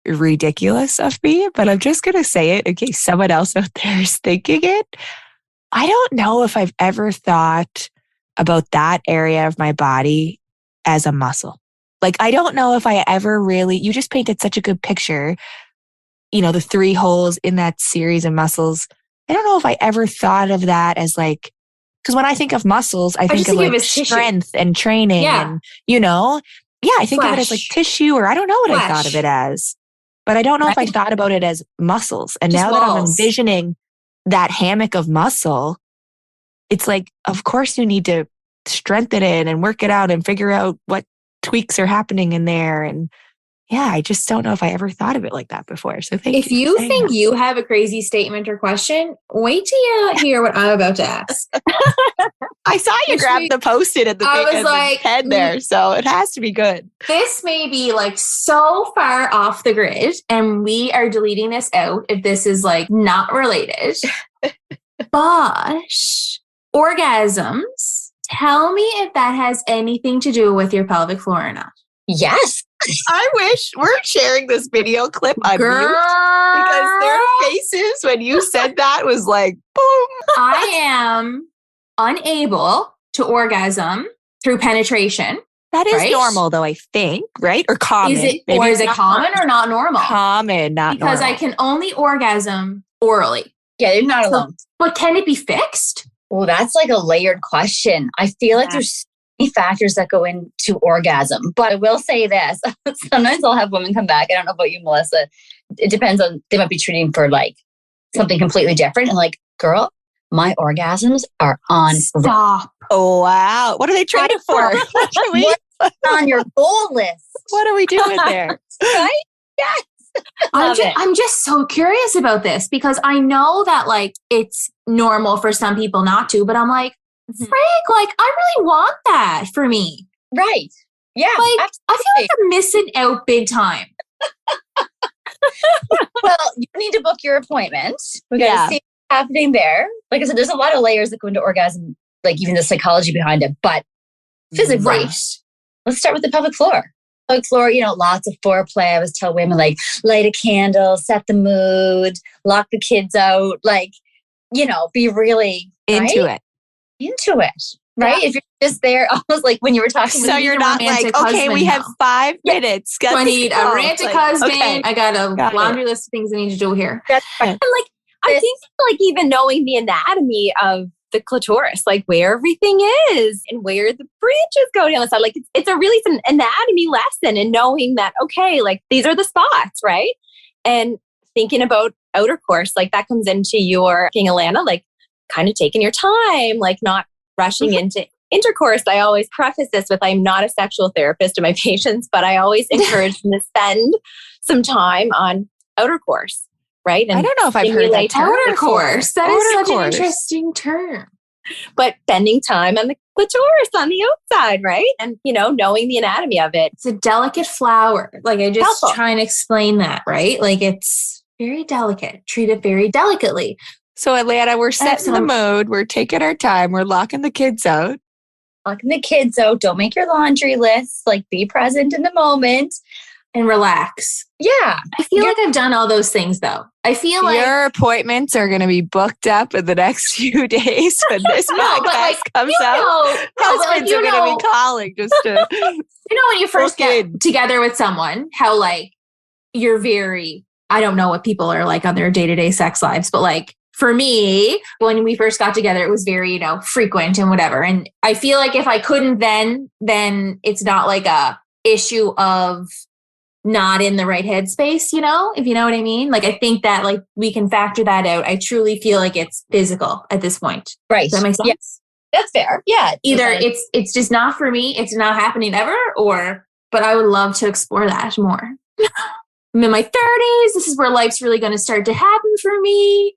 [SPEAKER 1] ridiculous of me, but I'm just going to say it in case someone else out there is thinking it. I don't know if I've ever thought about that area of my body as a muscle. Like, I don't know if I ever really, you just painted such a good picture. The 3 holes in that series of muscles. I don't know if I ever thought of that as like, because when I think of muscles, I think of like strength and training and, I think of it as like tissue, or I don't know what I thought of it as, but I don't know if I thought about it as muscles. And just now that I'm envisioning that hammock of muscle, it's like, of course you need to strengthen it and work it out and figure out what tweaks are happening in there. And I just don't know if I ever thought of it like that before. So thank you.
[SPEAKER 2] If you think you have a crazy statement or question, wait till you hear what I'm about to ask.
[SPEAKER 1] I saw you grab the Post-it at the head there, so it has to be good.
[SPEAKER 2] This may be like so far off the grid, and we are deleting this out if this is like not related. But orgasms, tell me if that has anything to do with your pelvic floor or not.
[SPEAKER 4] Yes.
[SPEAKER 1] I wish we're sharing this video clip on mute because their faces when you said that was like, boom.
[SPEAKER 2] I am unable to orgasm through penetration.
[SPEAKER 1] That is normal though, I think, right? Or common.
[SPEAKER 2] Is it common or not normal?
[SPEAKER 1] Common, not normal.
[SPEAKER 2] Because I can only orgasm orally.
[SPEAKER 4] Yeah, you're not alone.
[SPEAKER 2] But can it be fixed?
[SPEAKER 4] Well, that's like a layered question. I feel like there's factors that go into orgasm. But I will say this, sometimes I'll have women come back. I don't know about you, Melissa. It depends on, they might be treating for like something completely different. And like, girl, my orgasms are on.
[SPEAKER 2] Stop.
[SPEAKER 1] Oh, wow. What are they treating for?
[SPEAKER 4] What's on your goal list?
[SPEAKER 1] What are we doing there?
[SPEAKER 4] Right? Yes.
[SPEAKER 2] I'm just so curious about this because I know that like it's normal for some people not to, but I'm like, Frank, like, I really want that for me.
[SPEAKER 4] Right. Yeah.
[SPEAKER 2] Like, absolutely. I feel like I'm missing out big time.
[SPEAKER 4] Well, you need to book your appointment. We got to see what's happening there. Like I said, there's a lot of layers that go into orgasm, like even the psychology behind it. But physically, let's start with the pelvic floor. Pelvic floor, lots of foreplay. I always tell women, like, light a candle, set the mood, lock the kids out, like, be really
[SPEAKER 1] into it.
[SPEAKER 4] Right? If you're just there, almost like when you were talking
[SPEAKER 1] so you're not like, okay, we have 5 minutes.
[SPEAKER 2] I need a romantic husband. Okay. I got a laundry list of things I need to do here.
[SPEAKER 3] That's fine. And like, I think like even knowing the anatomy of the clitoris, like where everything is and where the branches go down the side, like it's a really an anatomy lesson, and knowing that, okay, like these are the spots, right? And thinking about outer course, like that comes into your King Alana, like kind of taking your time, like not rushing into intercourse. I always preface this with, I'm not a sexual therapist to my patients, but I always encourage them to spend some time on outer course, right? And
[SPEAKER 1] I don't know if I've heard that term.
[SPEAKER 2] Outer course. That is such an interesting term.
[SPEAKER 3] But spending time on the clitoris on the outside, right? And, knowing the anatomy of it.
[SPEAKER 2] It's a delicate flower. Like I just try and explain that, right? Like it's very delicate. Treat it very delicately.
[SPEAKER 1] So Alana, we're setting the mood. We're taking our time. We're locking the kids out.
[SPEAKER 4] Locking the kids out. Don't make your laundry list. Like be present in the moment.
[SPEAKER 2] and relax.
[SPEAKER 4] Yeah.
[SPEAKER 2] I feel like I've done all those things though. I feel like
[SPEAKER 1] your appointments are going to be booked up in the next few days when this podcast comes out. Husbands are going to be calling just to.
[SPEAKER 2] When you first get together with someone, how like you're very, I don't know what people are like on their day-to-day sex lives, but like for me, when we first got together, it was very, frequent and whatever. And I feel like if I couldn't then it's not like a issue of not in the right headspace, if you know what I mean? Like, I think that like we can factor that out. I truly feel like it's physical at this point.
[SPEAKER 4] Right.
[SPEAKER 2] Does that make sense?
[SPEAKER 4] Yes. That's fair. Yeah.
[SPEAKER 2] Either it's just not for me, it's not happening ever, but I would love to explore that more. I'm in my 30s. This is where life's really going to start to happen for me.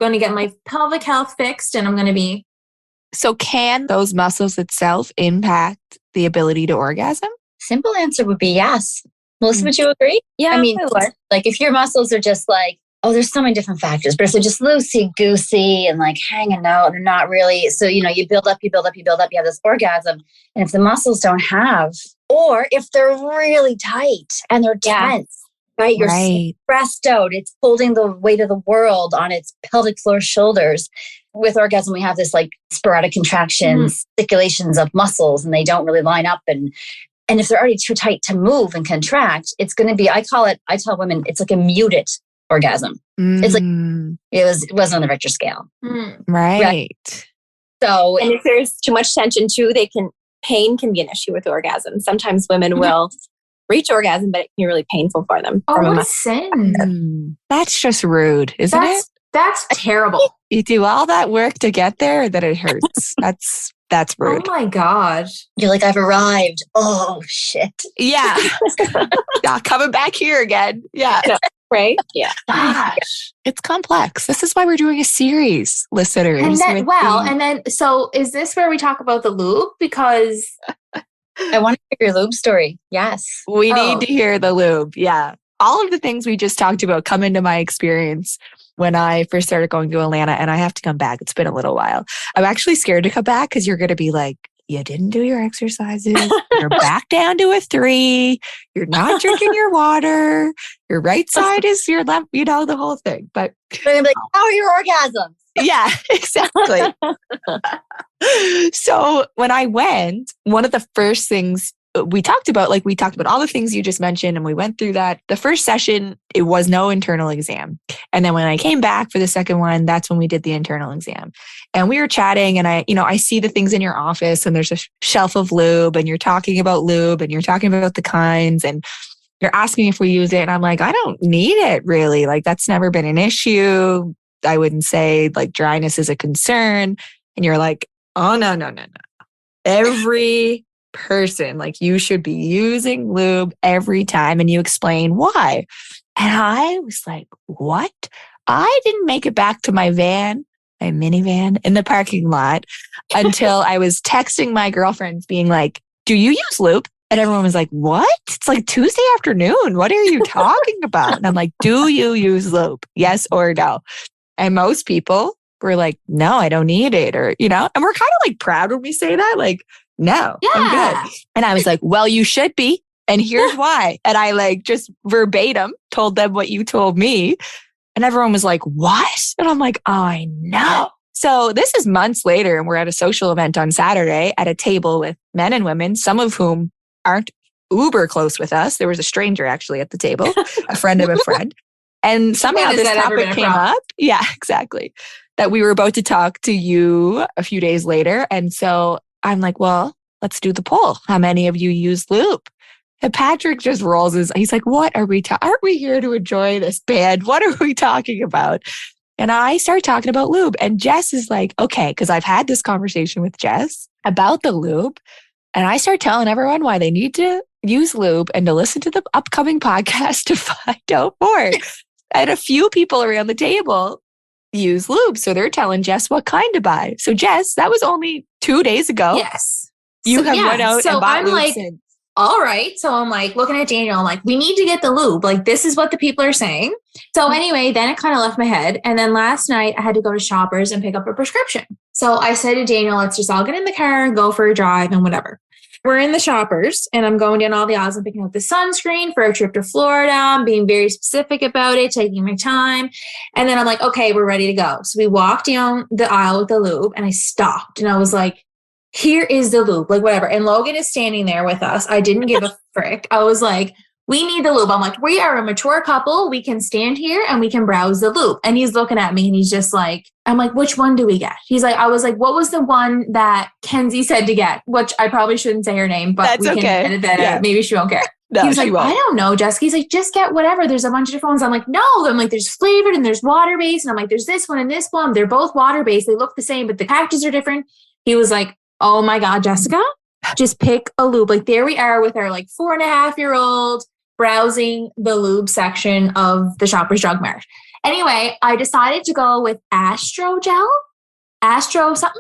[SPEAKER 2] I'm going to get my pelvic health fixed and I'm going to be.
[SPEAKER 1] So can those muscles itself impact the ability to orgasm?
[SPEAKER 4] Simple answer would be yes. Melissa, would you agree?
[SPEAKER 3] Yeah.
[SPEAKER 4] I mean, like if your muscles are just like, there's so many different factors, but if they're just loosey-goosey and like hanging out, they're not really. So, you build up, you have this orgasm. And if the muscles don't have, or if they're really tight and they're tense, right? You're stressed out. It's holding the weight of the world on its pelvic floor shoulders. With orgasm, we have this like sporadic contractions, circulations of muscles, and they don't really line up. And if they're already too tight to move and contract, it's going to be, I tell women, it's like a muted orgasm. It's like, it wasn't on the Richter scale.
[SPEAKER 1] Right.
[SPEAKER 4] So,
[SPEAKER 3] and if there's too much tension too, pain can be an issue with orgasm. Sometimes women will reach orgasm, but it can be really painful for them.
[SPEAKER 2] Oh, what a sin.
[SPEAKER 1] That's just rude, isn't it?
[SPEAKER 2] That's terrible.
[SPEAKER 1] You do all that work to get there, that it hurts. That's rude.
[SPEAKER 2] Oh my God.
[SPEAKER 4] You're like, I've arrived. Oh, shit.
[SPEAKER 1] Yeah. Not coming back here again. Yeah.
[SPEAKER 3] No, right? Yeah.
[SPEAKER 1] Gosh. It's complex. This is why we're doing a series, listeners.
[SPEAKER 2] And then, so is this where we talk about the lube? Because
[SPEAKER 4] I want to hear your lube story. Yes.
[SPEAKER 1] We need to hear the lube. Yeah. All of the things we just talked about come into my experience when I first started going to Alana, and I have to come back. It's been a little while. I'm actually scared to come back because you're going to be like, you didn't do your exercises. You're back down to a 3. You're not drinking your water. Your right side is your left, the whole thing. But
[SPEAKER 4] they're like, how are your orgasms?
[SPEAKER 1] Yeah, exactly. So when I went, one of the first things we talked about all the things you just mentioned, and we went through that. The first session, it was no internal exam. And then when I came back for the second one, that's when we did the internal exam. And we were chatting, and I see the things in your office, and there's a shelf of lube, and you're talking about lube, and you're talking about the kinds, and you're asking if we use it. And I'm like, I don't need it really. Like, that's never been an issue. I wouldn't say like dryness is a concern. And you're like, oh, no. Every person, like, you should be using lube every time. And you explain why. And I was like, what? I didn't make it back to my minivan in the parking lot until I was texting my girlfriends being like, do you use lube? And everyone was like, what? It's like Tuesday afternoon. What are you talking about? And I'm like, do you use lube? Yes or no? And most people were like, no, I don't need it. Or, and we're kind of like proud when we say that, like, no, I'm good. And I was like, well, you should be. And here's why. And I like just verbatim told them what you told me. And everyone was like, what? And I'm like, oh, I know. So this is months later, and we're at a social event on Saturday at a table with men and women, some of whom aren't uber close with us. There was a stranger actually at the table, a friend of a friend. And somehow this topic came up. Yeah, exactly. That we were about to talk to you a few days later. And so I'm like, well, let's do the poll. How many of you use lube? And Patrick just rolls he's like, what are we aren't we here to enjoy this band? What are we talking about? And I start talking about lube. And Jess is like, okay, because I've had this conversation with Jess about the lube. And I start telling everyone why they need to use lube and to listen to the upcoming podcast to find out more. And a few people around the table use lube. So they're telling Jess what kind to buy. So Jess, that was only 2 days ago.
[SPEAKER 2] Yes.
[SPEAKER 1] You have went out and bought lube since.
[SPEAKER 2] All right. So I'm like looking at Daniel. I'm like, we need to get the lube. Like, this is what the people are saying. So anyway, then it kind of left my head. And then last night I had to go to Shoppers and pick up a prescription. So I said to Daniel, let's just all get in the car and go for a drive and whatever. we're in the Shoppers and I'm going down all the aisles and picking out the sunscreen for a trip to Florida. I'm being very specific about it, taking my time. And then I'm like, okay, we're ready to go. So we walked down the aisle with the lube and I stopped and I was like, here is the lube, like whatever. And Logan is standing there with us. I didn't give a frick. I was like, we need the lube. I'm like, we are a mature couple. We can stand here and we can browse the lube. And he's looking at me and he's just like, I'm like, which one do we get? He's like, I was like, what was the one that Kenzie said to get? Which I probably shouldn't say her name, but
[SPEAKER 1] that's
[SPEAKER 2] we can edit that out. Maybe she won't care.
[SPEAKER 1] No,
[SPEAKER 2] he was like,
[SPEAKER 1] won't.
[SPEAKER 2] I don't know, Jessica. He's like, just get whatever. There's a bunch of different ones. I'm like, no. I'm like, there's flavored and there's water-based. And I'm like, there's this one and this one. They're both water-based. They look the same, but the packages are different. He was like, oh my God, Jessica, just pick a lube. Like there we are with our like 4.5-year-old browsing the lube section of the Shoppers Drug Mart. Anyway, I decided to go with Astro something.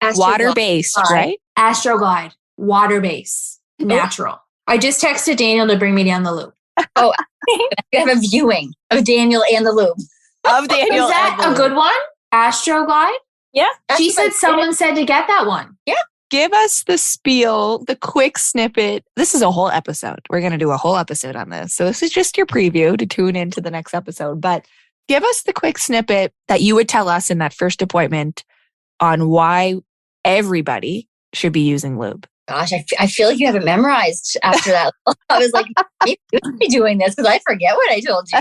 [SPEAKER 1] Water-based, right?
[SPEAKER 2] Astro Glide, water-based, natural. I just texted Daniel to bring me down the lube.
[SPEAKER 4] Oh, you have a viewing of Daniel and the lube.
[SPEAKER 1] Of Daniel.
[SPEAKER 2] Is that a good one? Astro Glide?
[SPEAKER 3] Yeah.
[SPEAKER 2] She said someone said to get that one.
[SPEAKER 4] Yeah.
[SPEAKER 1] Give us the spiel, the quick snippet. This is a whole episode. We're going to do a whole episode on this. So this is just your preview to tune into the next episode. But give us the quick snippet that you would tell us in that first appointment on why everybody should be using lube.
[SPEAKER 4] Gosh, I feel like you have it memorized after that. I was like, you should be doing this because I forget what I told you.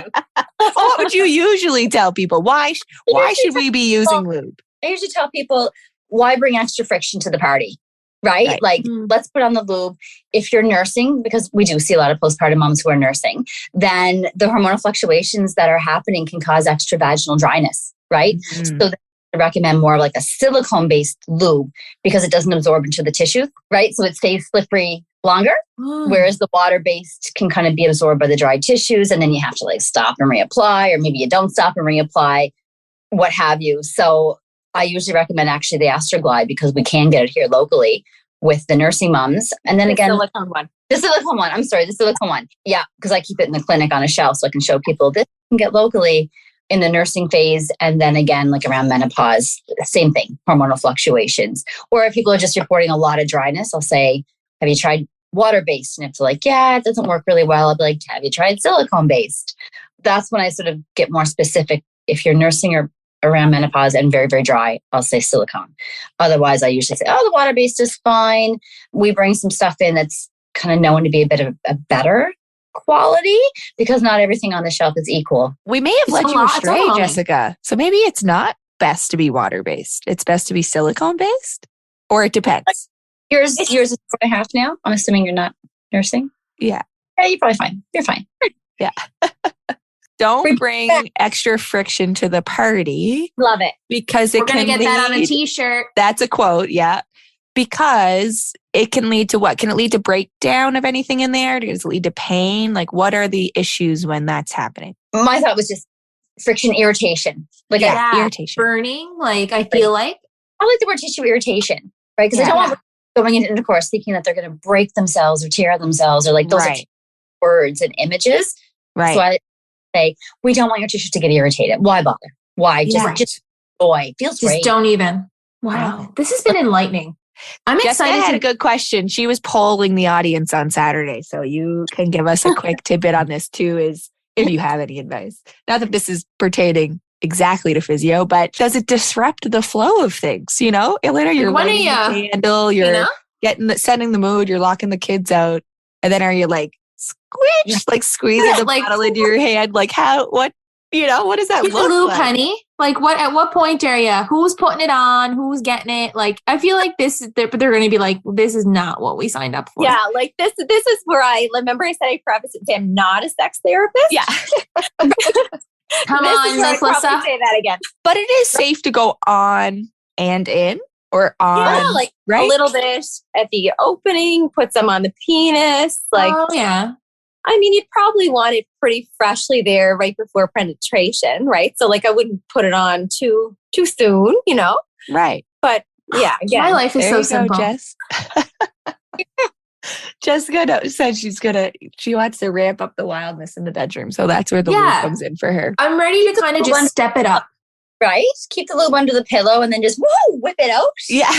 [SPEAKER 1] What would you usually tell people? Why should we be using lube?
[SPEAKER 4] I usually tell people, why bring extra friction to the party? Right? Like, let's put on the lube. If you're nursing, because we do see a lot of postpartum moms who are nursing, then the hormonal fluctuations that are happening can cause extra vaginal dryness, right? So I recommend more like a silicone-based lube because it doesn't absorb into the tissue, right? So it stays slippery longer, whereas the water-based can kind of be absorbed by the dry tissues, and then you have to like stop and reapply, or maybe you don't stop and reapply, what have you. So I usually recommend actually the Astroglide because we can get it here locally with the nursing moms. And then again,
[SPEAKER 3] The silicone one. Yeah, because I keep it in the clinic on a shelf so I can show people this you can get locally in the nursing phase. And then again, like around menopause, same thing, hormonal fluctuations. Or if people are just reporting a lot of dryness, I'll say, have you tried water-based? And if they're like, yeah, it doesn't work really well, I'll be like, have you tried silicone-based? That's when I sort of get more specific. If you're nursing or around menopause and very, very dry, I'll say silicone. Otherwise, I usually say, oh, the water-based is fine. We bring some stuff in that's kind of known to be a bit of a better quality because not everything on the shelf is equal.
[SPEAKER 1] We may have led you astray, Jessica. So maybe it's not best to be water-based. It's best to be silicone-based, or it depends.
[SPEAKER 4] Yours is 4.5 now. I'm assuming you're not nursing.
[SPEAKER 1] Yeah.
[SPEAKER 4] Yeah, you're probably fine. You're fine.
[SPEAKER 1] Yeah. Don't bring extra friction to the party.
[SPEAKER 4] Love it.
[SPEAKER 1] Because it
[SPEAKER 2] We're going to get that on a t-shirt.
[SPEAKER 1] That's a quote, yeah. Because it can lead to what? Can it lead to breakdown of anything in there? Does it lead to pain? Like, what are the issues when that's happening?
[SPEAKER 4] My thought was just friction irritation. Like
[SPEAKER 1] irritation.
[SPEAKER 2] Burning, like I feel like.
[SPEAKER 4] I like the word tissue irritation, right? Because I don't want going into intercourse thinking that they're going to break themselves or tear themselves or like those are words and images.
[SPEAKER 1] Right.
[SPEAKER 4] So I say, we don't want your tissues to get irritated. Why bother? Why? Just joy. Feels great.
[SPEAKER 2] Just don't even. Wow. This has been enlightening. I'm
[SPEAKER 1] Jessica
[SPEAKER 2] excited.
[SPEAKER 1] Had a good question. She was polling the audience on Saturday. So you can give us a quick tidbit on this too, is if you have any advice. Not that this is pertaining exactly to physio, but does it disrupt the flow of things? You know, Alana, you're lighting the candle, you're setting the mood, you're locking the kids out. And then are you like, squish, like squeezing the bottle into your hand? Like what does that look like?
[SPEAKER 2] Honey, like at what point are you? Who's putting it on? Who's getting it? Like, I feel like they're going to be like, this is not what we signed up for.
[SPEAKER 3] Yeah, like this is where I remember I said I prefaced it and say I'm not a sex therapist.
[SPEAKER 1] Yeah.
[SPEAKER 2] Come on, Melissa.
[SPEAKER 3] Say that again.
[SPEAKER 1] But it is safe to go on and in or on,
[SPEAKER 3] a little bit at the opening, put some on the penis. Like,
[SPEAKER 2] oh yeah.
[SPEAKER 3] I mean, you'd probably want it pretty freshly there right before penetration, right? So like I wouldn't put it on too soon, you know?
[SPEAKER 1] Right.
[SPEAKER 3] But yeah, again.
[SPEAKER 2] My life is so simple.
[SPEAKER 1] Jess. Jessica said she wants to ramp up the wildness in the bedroom. So that's where the lube comes in for her.
[SPEAKER 2] I'm ready to kind of just step it up.
[SPEAKER 4] Right? Keep the lube under the pillow and then just whip it out.
[SPEAKER 1] Yeah.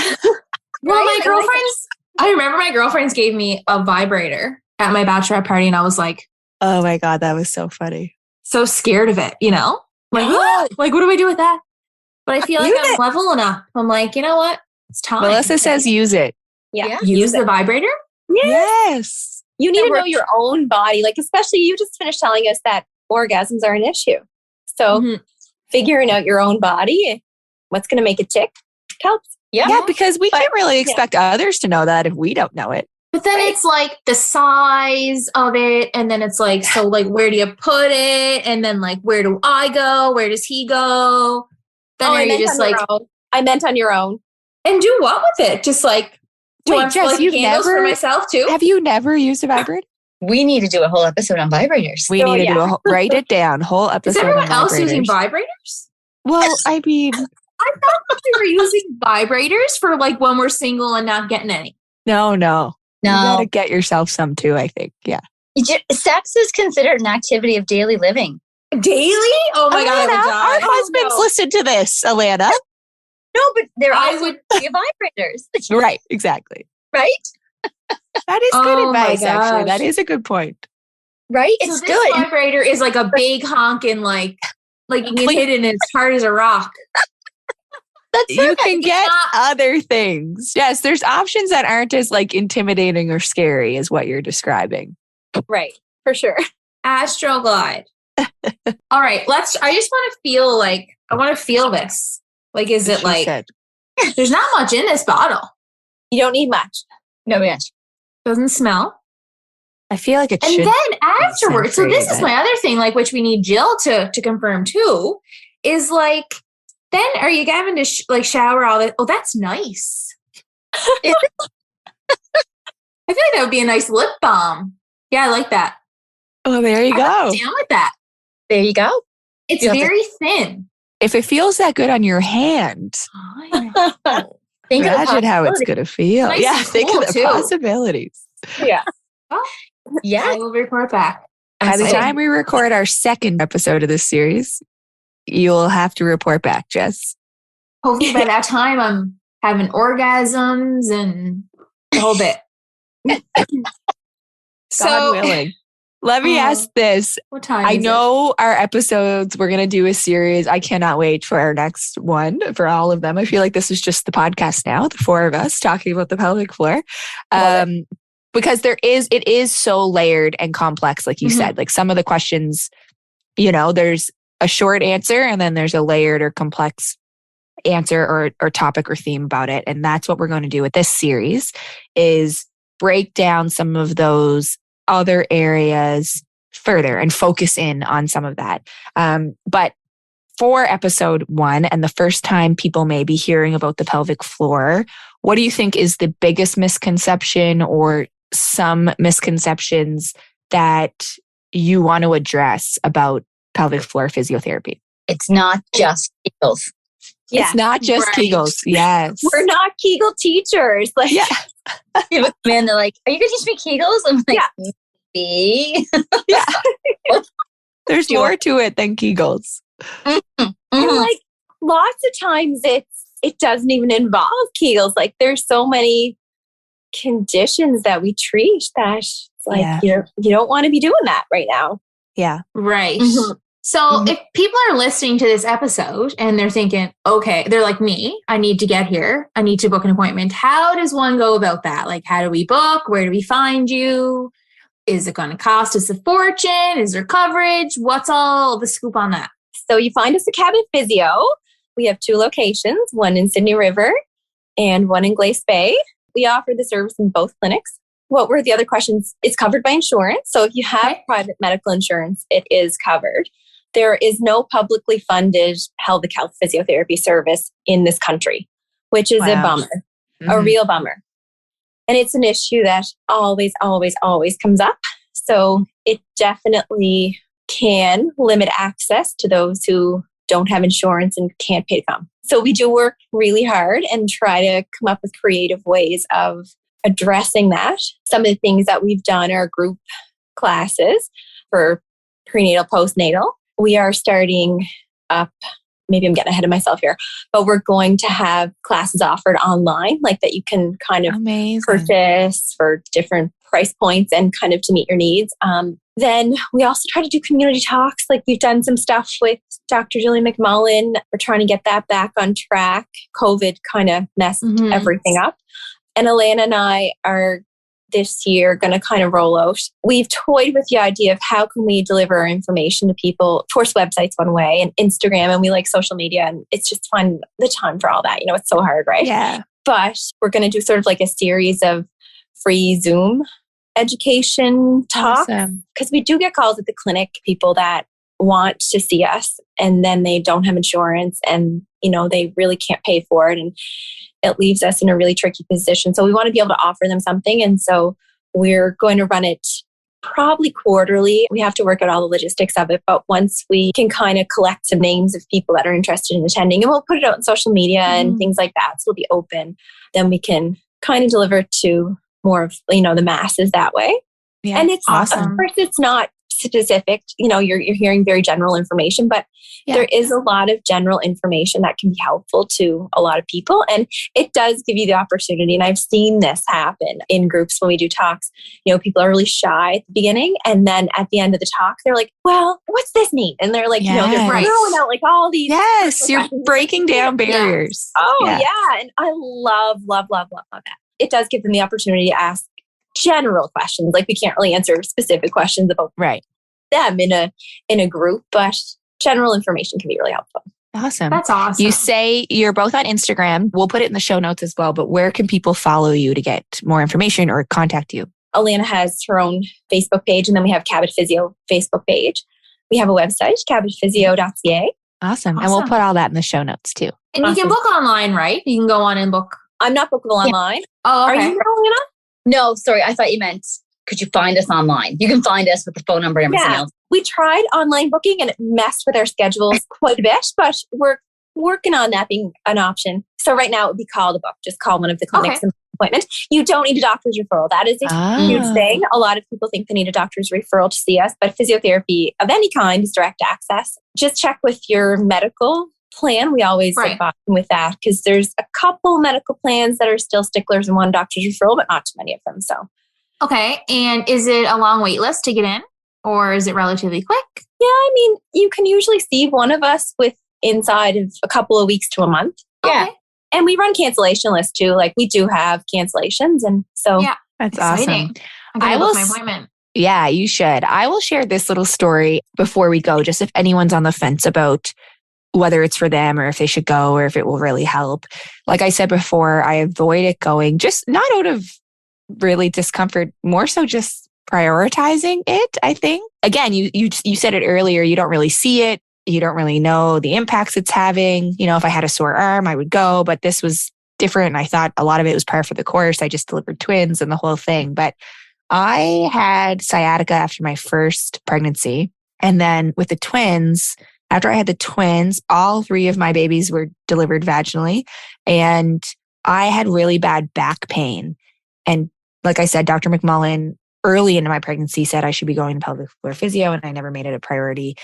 [SPEAKER 2] Well, my girlfriend's I remember my girlfriends gave me a vibrator at my bachelorette party, and I was like,
[SPEAKER 1] oh my God, that was so funny.
[SPEAKER 2] So scared of it, you know? Like, like, what do I do with that? But I feel like I'm leveling up. I'm like, you know what? It's time.
[SPEAKER 1] Melissa says use it.
[SPEAKER 3] Yeah.
[SPEAKER 2] Use the vibrator?
[SPEAKER 1] Yes.
[SPEAKER 3] You need to know your own body. Like, especially you just finished telling us that orgasms are an issue. So figuring out your own body, what's going to make it tick, helps.
[SPEAKER 1] Yeah, because we can't really expect others to know that if we don't know it.
[SPEAKER 2] But then it's like the size of it. And then it's like, so like, where do you put it? And then like, where do I go? Where does he go? Then are you just like,
[SPEAKER 3] I meant on your own.
[SPEAKER 2] And do what with it? Just like, do I
[SPEAKER 1] Jess,
[SPEAKER 2] like candles for myself too?
[SPEAKER 1] Have you never used a vibrator?
[SPEAKER 4] We need to do a whole episode on vibrators.
[SPEAKER 1] We need to do write it down. Whole episode.
[SPEAKER 2] Is everyone
[SPEAKER 1] on
[SPEAKER 2] else
[SPEAKER 1] vibrators.
[SPEAKER 2] using vibrators?
[SPEAKER 1] Well, I mean,
[SPEAKER 2] I thought we were using vibrators for like when we're single and not getting any.
[SPEAKER 1] No. You
[SPEAKER 4] No.
[SPEAKER 1] gotta get yourself some too, I think. Yeah.
[SPEAKER 4] Sex is considered an activity of daily living.
[SPEAKER 2] Daily? Oh my God, I would
[SPEAKER 1] Alana,
[SPEAKER 2] die.
[SPEAKER 1] our husbands listen to this, Alana.
[SPEAKER 4] No, but there
[SPEAKER 2] I
[SPEAKER 4] also
[SPEAKER 2] would-
[SPEAKER 4] be vibrators.
[SPEAKER 1] Right, exactly.
[SPEAKER 4] Right?
[SPEAKER 1] That is good
[SPEAKER 2] Oh my
[SPEAKER 1] advice, actually.
[SPEAKER 2] gosh.
[SPEAKER 1] That is a good point.
[SPEAKER 4] Right?
[SPEAKER 2] So
[SPEAKER 4] It's
[SPEAKER 2] this
[SPEAKER 4] good.
[SPEAKER 2] vibrator is like a big honking, like you can hit it and it's hard as a rock.
[SPEAKER 4] That's
[SPEAKER 1] You
[SPEAKER 4] perfect.
[SPEAKER 1] can get other things. Yes, there's options that aren't as like intimidating or scary as what you're describing.
[SPEAKER 3] Right. For sure.
[SPEAKER 2] Astroglide. All right, I just want to feel like, I want to feel this. Like, is it
[SPEAKER 1] She
[SPEAKER 2] like,
[SPEAKER 1] said.
[SPEAKER 2] there's not much in this bottle.
[SPEAKER 3] You don't need much.
[SPEAKER 4] No match.
[SPEAKER 2] Doesn't smell.
[SPEAKER 1] I feel like it
[SPEAKER 2] And
[SPEAKER 1] should.
[SPEAKER 2] then afterwards, so this is
[SPEAKER 1] scented,
[SPEAKER 2] my other thing, like, which we need Jill to confirm too, is like, then are you having to shower all that? Oh, that's nice. I feel like that would be a nice lip balm. Yeah, I like that.
[SPEAKER 1] Oh, there you go.
[SPEAKER 2] I'm down with that.
[SPEAKER 4] There you go.
[SPEAKER 2] It's
[SPEAKER 4] You have to-
[SPEAKER 2] very thin.
[SPEAKER 1] If it feels that good on your hand,
[SPEAKER 4] Think of the
[SPEAKER 1] imagine how it's
[SPEAKER 4] possibility.
[SPEAKER 1] going to feel.
[SPEAKER 2] Nice
[SPEAKER 1] Yeah,
[SPEAKER 2] and
[SPEAKER 1] think
[SPEAKER 2] cool,
[SPEAKER 1] of the
[SPEAKER 2] too.
[SPEAKER 1] possibilities.
[SPEAKER 3] Yeah.
[SPEAKER 4] Yeah.
[SPEAKER 2] I will report back.
[SPEAKER 1] By the
[SPEAKER 4] Absolutely.
[SPEAKER 1] time we record our second episode of this series, you'll have to report back, Jess.
[SPEAKER 2] Hopefully by that time I'm having orgasms and the whole bit.
[SPEAKER 1] God willing. Let me ask this.
[SPEAKER 2] What time
[SPEAKER 1] I
[SPEAKER 2] is
[SPEAKER 1] know our episodes, we're going to do a series. I cannot wait for our next one, for all of them. I feel like this is just the podcast now, the four of us talking about the pelvic floor. Because it is so layered and complex, like you said. Like some of the questions, there's a short answer and then there's a layered or complex answer or topic or theme about it. And that's what we're going to do with this series, is break down some of those other areas further and focus in on some of that. But for episode 1 and the first time people may be hearing about the pelvic floor, what do you think is the biggest misconception or some misconceptions that you want to address about pelvic floor physiotherapy?
[SPEAKER 4] It's not just Kegels.
[SPEAKER 3] Yeah.
[SPEAKER 1] It's not just
[SPEAKER 2] Right.
[SPEAKER 1] Kegels. Yes.
[SPEAKER 3] We're not Kegel teachers. Like,
[SPEAKER 1] Yeah.
[SPEAKER 4] Man, they're like, "Are you going to teach me Kegels?" I'm like, maybe.
[SPEAKER 1] Yeah. There's more to it than Kegels.
[SPEAKER 3] and like lots of times it doesn't even involve Kegels. Like there's so many conditions that we treat that it's like you don't want to be doing that right now.
[SPEAKER 1] Yeah.
[SPEAKER 2] Right.
[SPEAKER 3] Mhm.
[SPEAKER 2] So if people are listening to this episode and they're thinking, okay, they're like me, I need to get here. I need to book an appointment. How does one go about that? Like, how do we book? Where do we find you? Is it going to cost us a fortune? Is there coverage? What's all the scoop on that?
[SPEAKER 3] So you find us at Cabin Physio. We have 2 locations, one in Sydney River and one in Glace Bay. We offer the service in both clinics. What were the other questions? It's covered by insurance. So if you have private medical insurance, it is covered. There is no publicly funded pelvic health physiotherapy service in this country, which is a bummer, a real bummer. And it's an issue that always, always, always comes up. So it definitely can limit access to those who don't have insurance and can't pay to come. So we do work really hard and try to come up with creative ways of addressing that. Some of the things that we've done are group classes for prenatal, postnatal. We are starting up maybe I'm getting ahead of myself here, but we're going to have classes offered online, like that you can kind of purchase for different price points and kind of to meet your needs. Then we also try to do community talks. Like we've done some stuff with Dr. Julie McMullen. We're trying to get that back on track. COVID kind of messed everything up. And Alana and I are this year going to kind of roll out. We've toyed with the idea of how can we deliver our information to people. Of course, websites one way and Instagram, and we like social media, and it's just fun, the time for all that. You know, it's so hard, right?
[SPEAKER 1] Yeah.
[SPEAKER 3] But we're going to do sort of like a series of free Zoom education talks, because we do get calls at the clinic, people that want to see us and then they don't have insurance and, you know, they really can't pay for it. And it leaves us in a really tricky position. So we want to be able to offer them something. And so we're going to run it probably quarterly. We have to work out all the logistics of it. But once we can kind of collect some names of people that are interested in attending, and we'll put it out on social media and things like that, so it'll be open, then we can kind of deliver to more of, you know, the masses that way.
[SPEAKER 1] Yeah,
[SPEAKER 3] and it's
[SPEAKER 2] awesome.
[SPEAKER 3] Of course, it's not specific. You know, you're hearing very general information, but there is a lot of general information that can be helpful to a lot of people. And it does give you the opportunity. And I've seen this happen in groups when we do talks. You know, people are really shy at the beginning. And then at the end of the talk, they're like, well, what's this mean? And they're like, you know, they're throwing out like all these.
[SPEAKER 1] Yes, you're breaking down barriers.
[SPEAKER 3] Oh, yeah. And I love that. It does give them the opportunity to ask general questions. Like we can't really answer specific questions about them in a group, but general information can be really helpful.
[SPEAKER 1] Awesome.
[SPEAKER 2] That's awesome.
[SPEAKER 1] You say you're both on Instagram. We'll put it in the show notes as well, but where can people follow you to get more information or contact you?
[SPEAKER 3] Alana has her own Facebook page, and then we have Cabot Physio Facebook page. We have a website, cabotphysio.ca.
[SPEAKER 1] Awesome. And we'll put all that in the show notes too.
[SPEAKER 2] And you can book online, right? You can go on and book.
[SPEAKER 3] I'm not bookable online.
[SPEAKER 2] Oh, okay.
[SPEAKER 3] Are you, Alana?
[SPEAKER 4] No, sorry. I thought you meant, could you find us online? You can find us with the phone number and everything else.
[SPEAKER 3] We tried online booking and it messed with our schedules quite a bit, but we're working on that being an option. So right now it would be call the book. Just call one of the clinics and appointment. You don't need a doctor's referral. That is a huge thing. A lot of people think they need a doctor's referral to see us, but physiotherapy of any kind is direct access. Just check with your medical plan. We always advise with that because there's a couple medical plans that are still sticklers and one doctor's referral, but not too many of them. So,
[SPEAKER 2] okay. And is it a long wait list to get in, or is it relatively quick?
[SPEAKER 3] Yeah, I mean, you can usually see one of us with inside of a couple of weeks to a month.
[SPEAKER 2] Yeah.
[SPEAKER 3] Okay. And we run cancellation lists too. Like we do have cancellations, and so
[SPEAKER 1] that's
[SPEAKER 2] exciting.
[SPEAKER 1] Awesome.
[SPEAKER 2] I will book my appointment.
[SPEAKER 1] Yeah, you should. I will share this little story before we go, just if anyone's on the fence about whether it's for them or if they should go or if it will really help. Like I said before, I avoid it going, just not out of really discomfort, more so just prioritizing it, I think. Again, you said it earlier, you don't really see it. You don't really know the impacts it's having. You know, if I had a sore arm, I would go, but this was different. And I thought a lot of it was par for the course. I just delivered twins and the whole thing. But I had sciatica after my first pregnancy. And then with the twins, after I had the twins, all three of my babies were delivered vaginally. And I had really bad back pain. And like I said, Dr. McMullen early into my pregnancy said I should be going to pelvic floor physio, and I never made it a priority.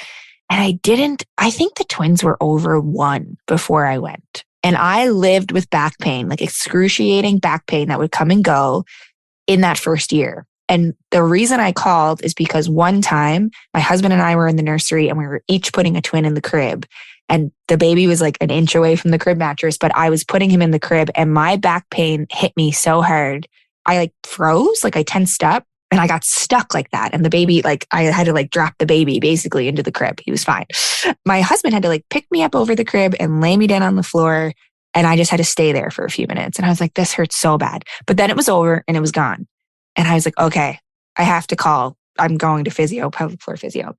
[SPEAKER 1] And I didn't. I think the twins were over 1 before I went. And I lived with back pain, like excruciating back pain that would come and go in that first year. And the reason I called is because one time my husband and I were in the nursery and we were each putting a twin in the crib. And the baby was like an inch away from the crib mattress, but I was putting him in the crib and my back pain hit me so hard. I like froze, like I tensed up and I got stuck like that. And the baby, like I had to like drop the baby basically into the crib. He was fine. My husband had to like pick me up over the crib and lay me down on the floor. And I just had to stay there for a few minutes. And I was like, this hurts so bad. But then it was over and it was gone. And I was like, okay, I have to call. I'm going to physio, pelvic floor physio.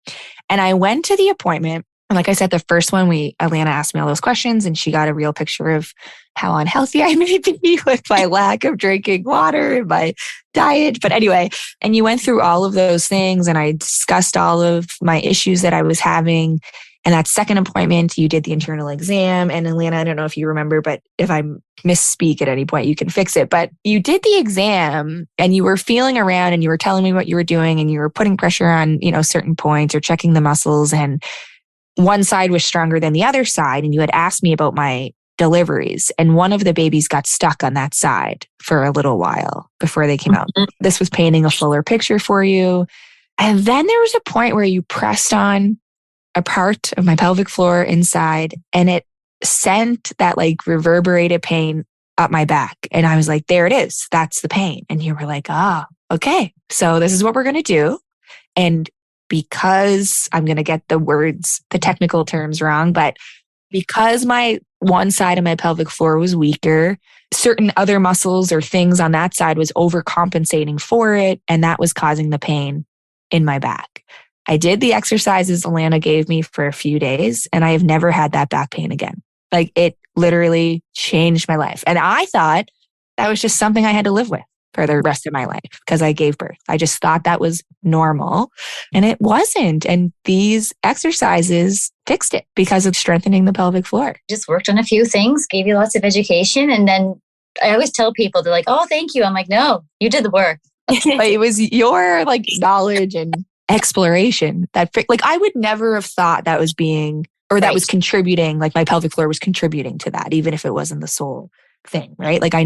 [SPEAKER 1] And I went to the appointment. And like I said, the first one, Alana asked me all those questions and she got a real picture of how unhealthy I may be with my lack of drinking water and my diet. But anyway, and you went through all of those things and I discussed all of my issues that I was having. And that second appointment, you did the internal exam. And Alana, I don't know if you remember, but if I misspeak at any point, you can fix it. But you did the exam and you were feeling around and you were telling me what you were doing and you were putting pressure on, certain points or checking the muscles. And one side was stronger than the other side. And you had asked me about my deliveries, and one of the babies got stuck on that side for a little while before they came out. This was painting a fuller picture for you. And then there was a point where you pressed on a part of my pelvic floor inside, and it sent that like reverberated pain up my back. And I was like, there it is. That's the pain. And you were like, okay. So this is what we're going to do. And because I'm going to get the technical terms wrong, but because my one side of my pelvic floor was weaker, certain other muscles or things on that side was overcompensating for it. And that was causing the pain in my back. I did the exercises Alana gave me for a few days, and I have never had that back pain again. Like, it literally changed my life. And I thought that was just something I had to live with for the rest of my life because I gave birth. I just thought that was normal, and it wasn't. And these exercises fixed it because of strengthening the pelvic floor.
[SPEAKER 4] Just worked on a few things, gave you lots of education. And then I always tell people, they're like, oh, thank you. I'm like, no, you did the work.
[SPEAKER 1] It was your like knowledge and exploration that like I would never have thought that was that was contributing, like my pelvic floor was contributing to that, even if it wasn't the sole thing, right? Like I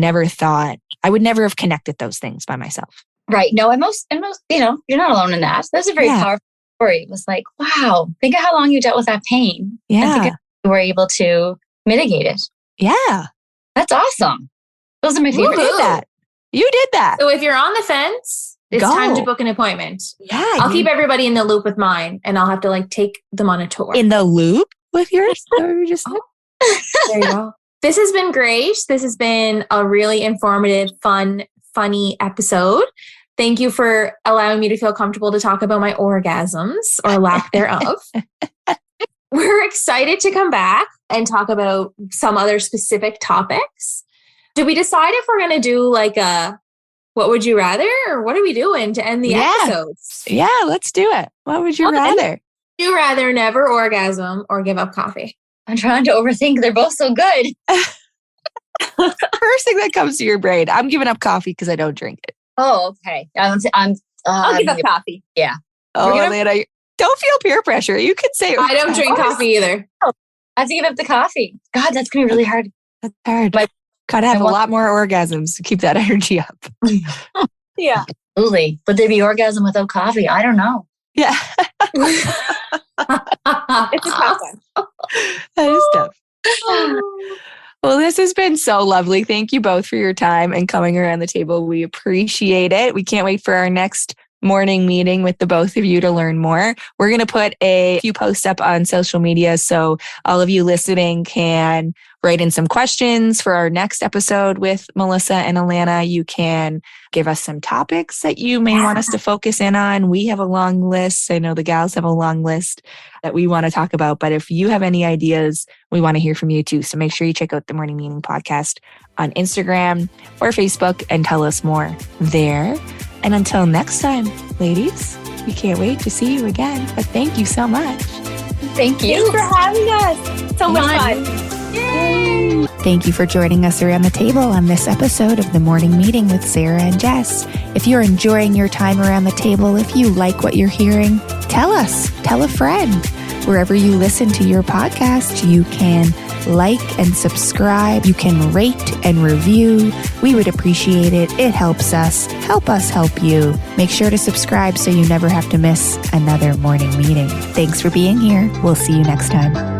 [SPEAKER 1] would never have connected those things by myself.
[SPEAKER 4] Right. No, and most, you're not alone in that. That's a very powerful story. It was like, wow, think of how long you dealt with that pain.
[SPEAKER 1] Yeah.
[SPEAKER 4] And think of how you were able to mitigate it.
[SPEAKER 1] Yeah.
[SPEAKER 4] That's awesome. Those are my favorite.
[SPEAKER 1] You did that.
[SPEAKER 2] So if you're on the fence, it's time to book an appointment.
[SPEAKER 1] Yeah.
[SPEAKER 2] I'll keep everybody in the loop with mine, and I'll have to like take them on a tour.
[SPEAKER 1] In the loop with yours? There you
[SPEAKER 2] go. This has been great. This has been a really informative, fun, funny episode. Thank you for allowing me to feel comfortable to talk about my orgasms or lack thereof. We're excited to come back and talk about some other specific topics. Did we decide if we're going to do like a what would you rather, or what are we doing to end the episodes?
[SPEAKER 1] Yeah, let's do it. What would you rather?
[SPEAKER 2] Would you rather never orgasm or give up coffee?
[SPEAKER 4] I'm trying to overthink. They're both so good.
[SPEAKER 1] First thing that comes to your brain, I'm giving up coffee because I don't drink it.
[SPEAKER 4] Oh, okay. I'll
[SPEAKER 3] give up coffee.
[SPEAKER 4] Yeah.
[SPEAKER 1] Oh, Alana, don't feel peer pressure. You could say
[SPEAKER 2] I don't drink coffee either.
[SPEAKER 4] I have to give up the coffee. God, that's going to be really hard.
[SPEAKER 1] That's hard. Gotta have a lot more orgasms to keep that energy up.
[SPEAKER 3] Yeah.
[SPEAKER 4] Absolutely. Would there be orgasm without coffee? I don't know.
[SPEAKER 1] Yeah.
[SPEAKER 3] It's a tough one.
[SPEAKER 1] That is tough. Well, this has been so lovely. Thank you both for your time and coming around the table. We appreciate it. We can't wait for our next morning meeting with the both of you to learn more. We're going to put a few posts up on social media so all of you listening can write in some questions for our next episode with Melissa and Alana. You can give us some topics that you may want us to focus in on. We have a long list. I know the gals have a long list that we want to talk about, but if you have any ideas, we want to hear from you too. So make sure you check out the Morning Meeting podcast on Instagram or Facebook and tell us more there. And until next time, ladies, we can't wait to see you again. But thank you so much.
[SPEAKER 4] Thank you.
[SPEAKER 3] Thanks for having us. So much fun.
[SPEAKER 1] Yay! Thank you for joining us around the table on this episode of The Morning Meeting with Sarah and Jess. If you're enjoying your time around the table, if you like what you're hearing, tell us. Tell a friend. Wherever you listen to your podcast, you can like and subscribe. You can rate and review. We would appreciate it. It helps us. Help us help you. Make sure to subscribe so you never have to miss another morning meeting. Thanks for being here. We'll see you next time.